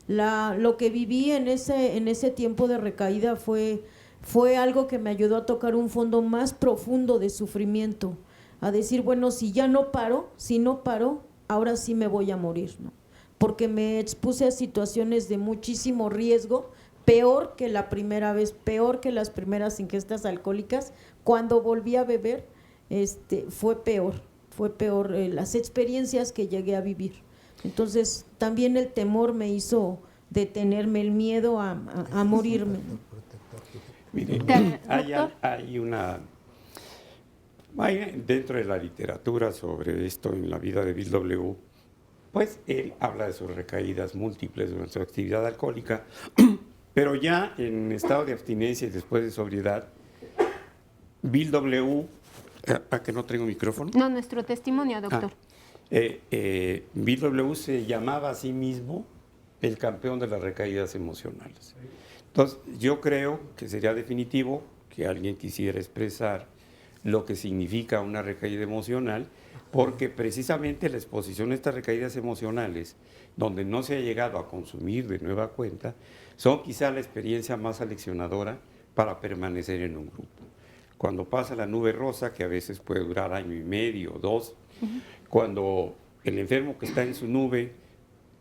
Speaker 14: lo que viví en ese tiempo de recaída fue algo que me ayudó a tocar un fondo más profundo de sufrimiento, a decir, bueno, si no paro, ahora sí me voy a morir, ¿no? Porque me expuse a situaciones de muchísimo riesgo, peor que la primera vez, peor que las primeras ingestas alcohólicas. Cuando volví a beber, fue peor las experiencias que llegué a vivir. Entonces, también el temor me hizo detenerme, el miedo a morirme, ¿no?
Speaker 2: Mire, hay dentro de la literatura sobre esto en la vida de Bill W., pues él habla de sus recaídas múltiples durante su actividad alcohólica, pero ya en estado de abstinencia y después de sobriedad, Bill W., ¿a que no tengo micrófono?
Speaker 3: No, nuestro testimonio, doctor.
Speaker 2: Bill W. se llamaba a sí mismo el campeón de las recaídas emocionales. Entonces, yo creo que sería definitivo que alguien quisiera expresar lo que significa una recaída emocional, porque precisamente la exposición a estas recaídas emocionales, donde no se ha llegado a consumir de nueva cuenta, son quizá la experiencia más aleccionadora para permanecer en un grupo. Cuando pasa la nube rosa, que a veces puede durar año y medio, 2, cuando el enfermo que está en su nube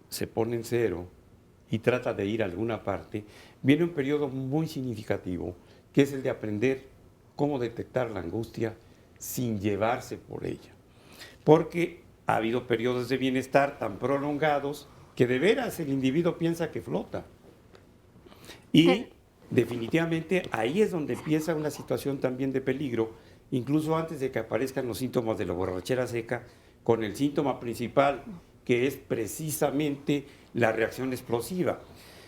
Speaker 2: se pone en cero y trata de ir a alguna parte, viene un periodo muy significativo, que es el de aprender cómo detectar la angustia sin llevarse por ella. Porque ha habido periodos de bienestar tan prolongados que de veras el individuo piensa que flota. Y definitivamente ahí es donde empieza una situación también de peligro, incluso antes de que aparezcan los síntomas de la borrachera seca, con el síntoma principal, que es precisamente la reacción explosiva.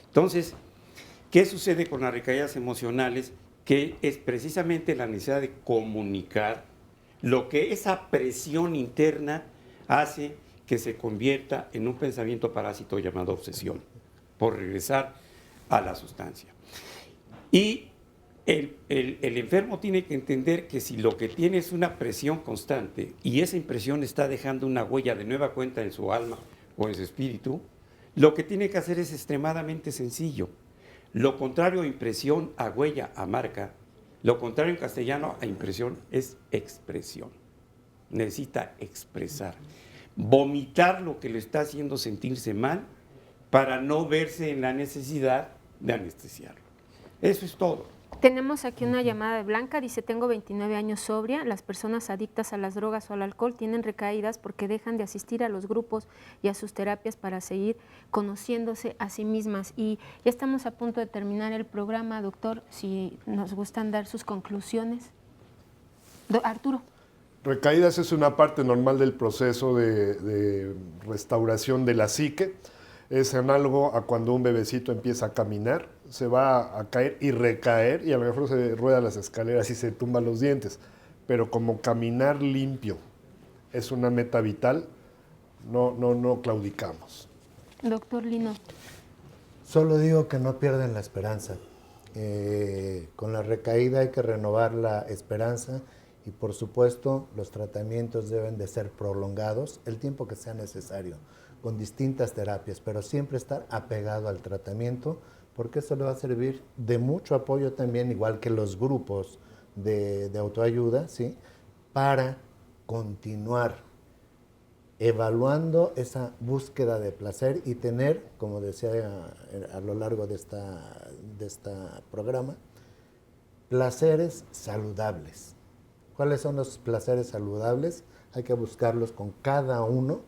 Speaker 2: Entonces, ¿qué sucede con las recaídas emocionales? Que es precisamente la necesidad de comunicar lo que esa presión interna hace que se convierta en un pensamiento parásito llamado obsesión, por regresar a la sustancia. Y el enfermo tiene que entender que si lo que tiene es una presión constante y esa impresión está dejando una huella de nueva cuenta en su alma o en su espíritu, lo que tiene que hacer es extremadamente sencillo. Lo contrario a impresión, a huella, a marca, lo contrario en castellano a impresión es expresión. Necesita expresar, vomitar lo que le está haciendo sentirse mal para no verse en la necesidad de anestesiarlo. Eso es todo.
Speaker 3: Tenemos aquí una llamada de Blanca, dice, tengo 29 años sobria, las personas adictas a las drogas o al alcohol tienen recaídas porque dejan de asistir a los grupos y a sus terapias para seguir conociéndose a sí mismas. Y ya estamos a punto de terminar el programa, doctor, si nos gustan dar sus conclusiones. Arturo.
Speaker 7: Recaídas es una parte normal del proceso de restauración de la psique. Es análogo a cuando un bebecito empieza a caminar, se va a caer y recaer y a lo mejor se rueda las escaleras y se tumba los dientes. Pero como caminar limpio es una meta vital, no claudicamos.
Speaker 3: Doctor Lino.
Speaker 5: Solo digo que no pierden la esperanza. Con la recaída hay que renovar la esperanza y por supuesto los tratamientos deben de ser prolongados el tiempo que sea necesario, con distintas terapias, pero siempre estar apegado al tratamiento porque eso le va a servir de mucho apoyo también, igual que los grupos de autoayuda, ¿sí? Para continuar evaluando esa búsqueda de placer y tener, como decía a lo largo de este programa, placeres saludables. ¿Cuáles son los placeres saludables? Hay que buscarlos con cada uno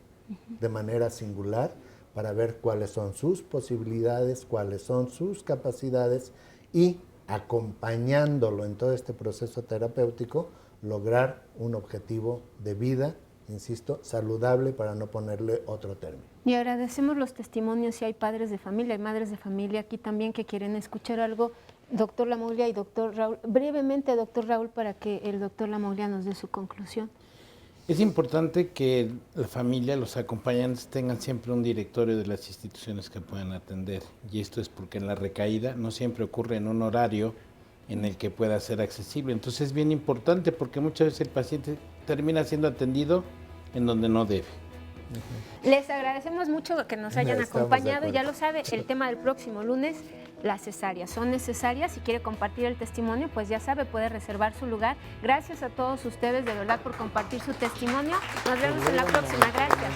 Speaker 5: de manera singular para ver cuáles son sus posibilidades, cuáles son sus capacidades y acompañándolo en todo este proceso terapéutico, lograr un objetivo de vida, insisto, saludable para no ponerle otro término.
Speaker 3: Y agradecemos los testimonios, si hay padres de familia y madres de familia aquí también que quieren escuchar algo. Doctor Lamoglia y doctor Raúl, brevemente doctor Raúl para que el doctor Lamoglia nos dé su conclusión.
Speaker 8: Es importante que la familia, los acompañantes tengan siempre un directorio de las instituciones que puedan atender y esto es porque en la recaída no siempre ocurre en un horario en el que pueda ser accesible. Entonces es bien importante porque muchas veces el paciente termina siendo atendido en donde no debe.
Speaker 3: Les agradecemos mucho que nos hayan acompañado. Ya lo sabe, el tema del próximo lunes, las cesáreas. ¿Son necesarias? Si quiere compartir el testimonio, pues ya sabe, puede reservar su lugar. Gracias a todos ustedes de verdad por compartir su testimonio. Nos vemos en la próxima. Gracias.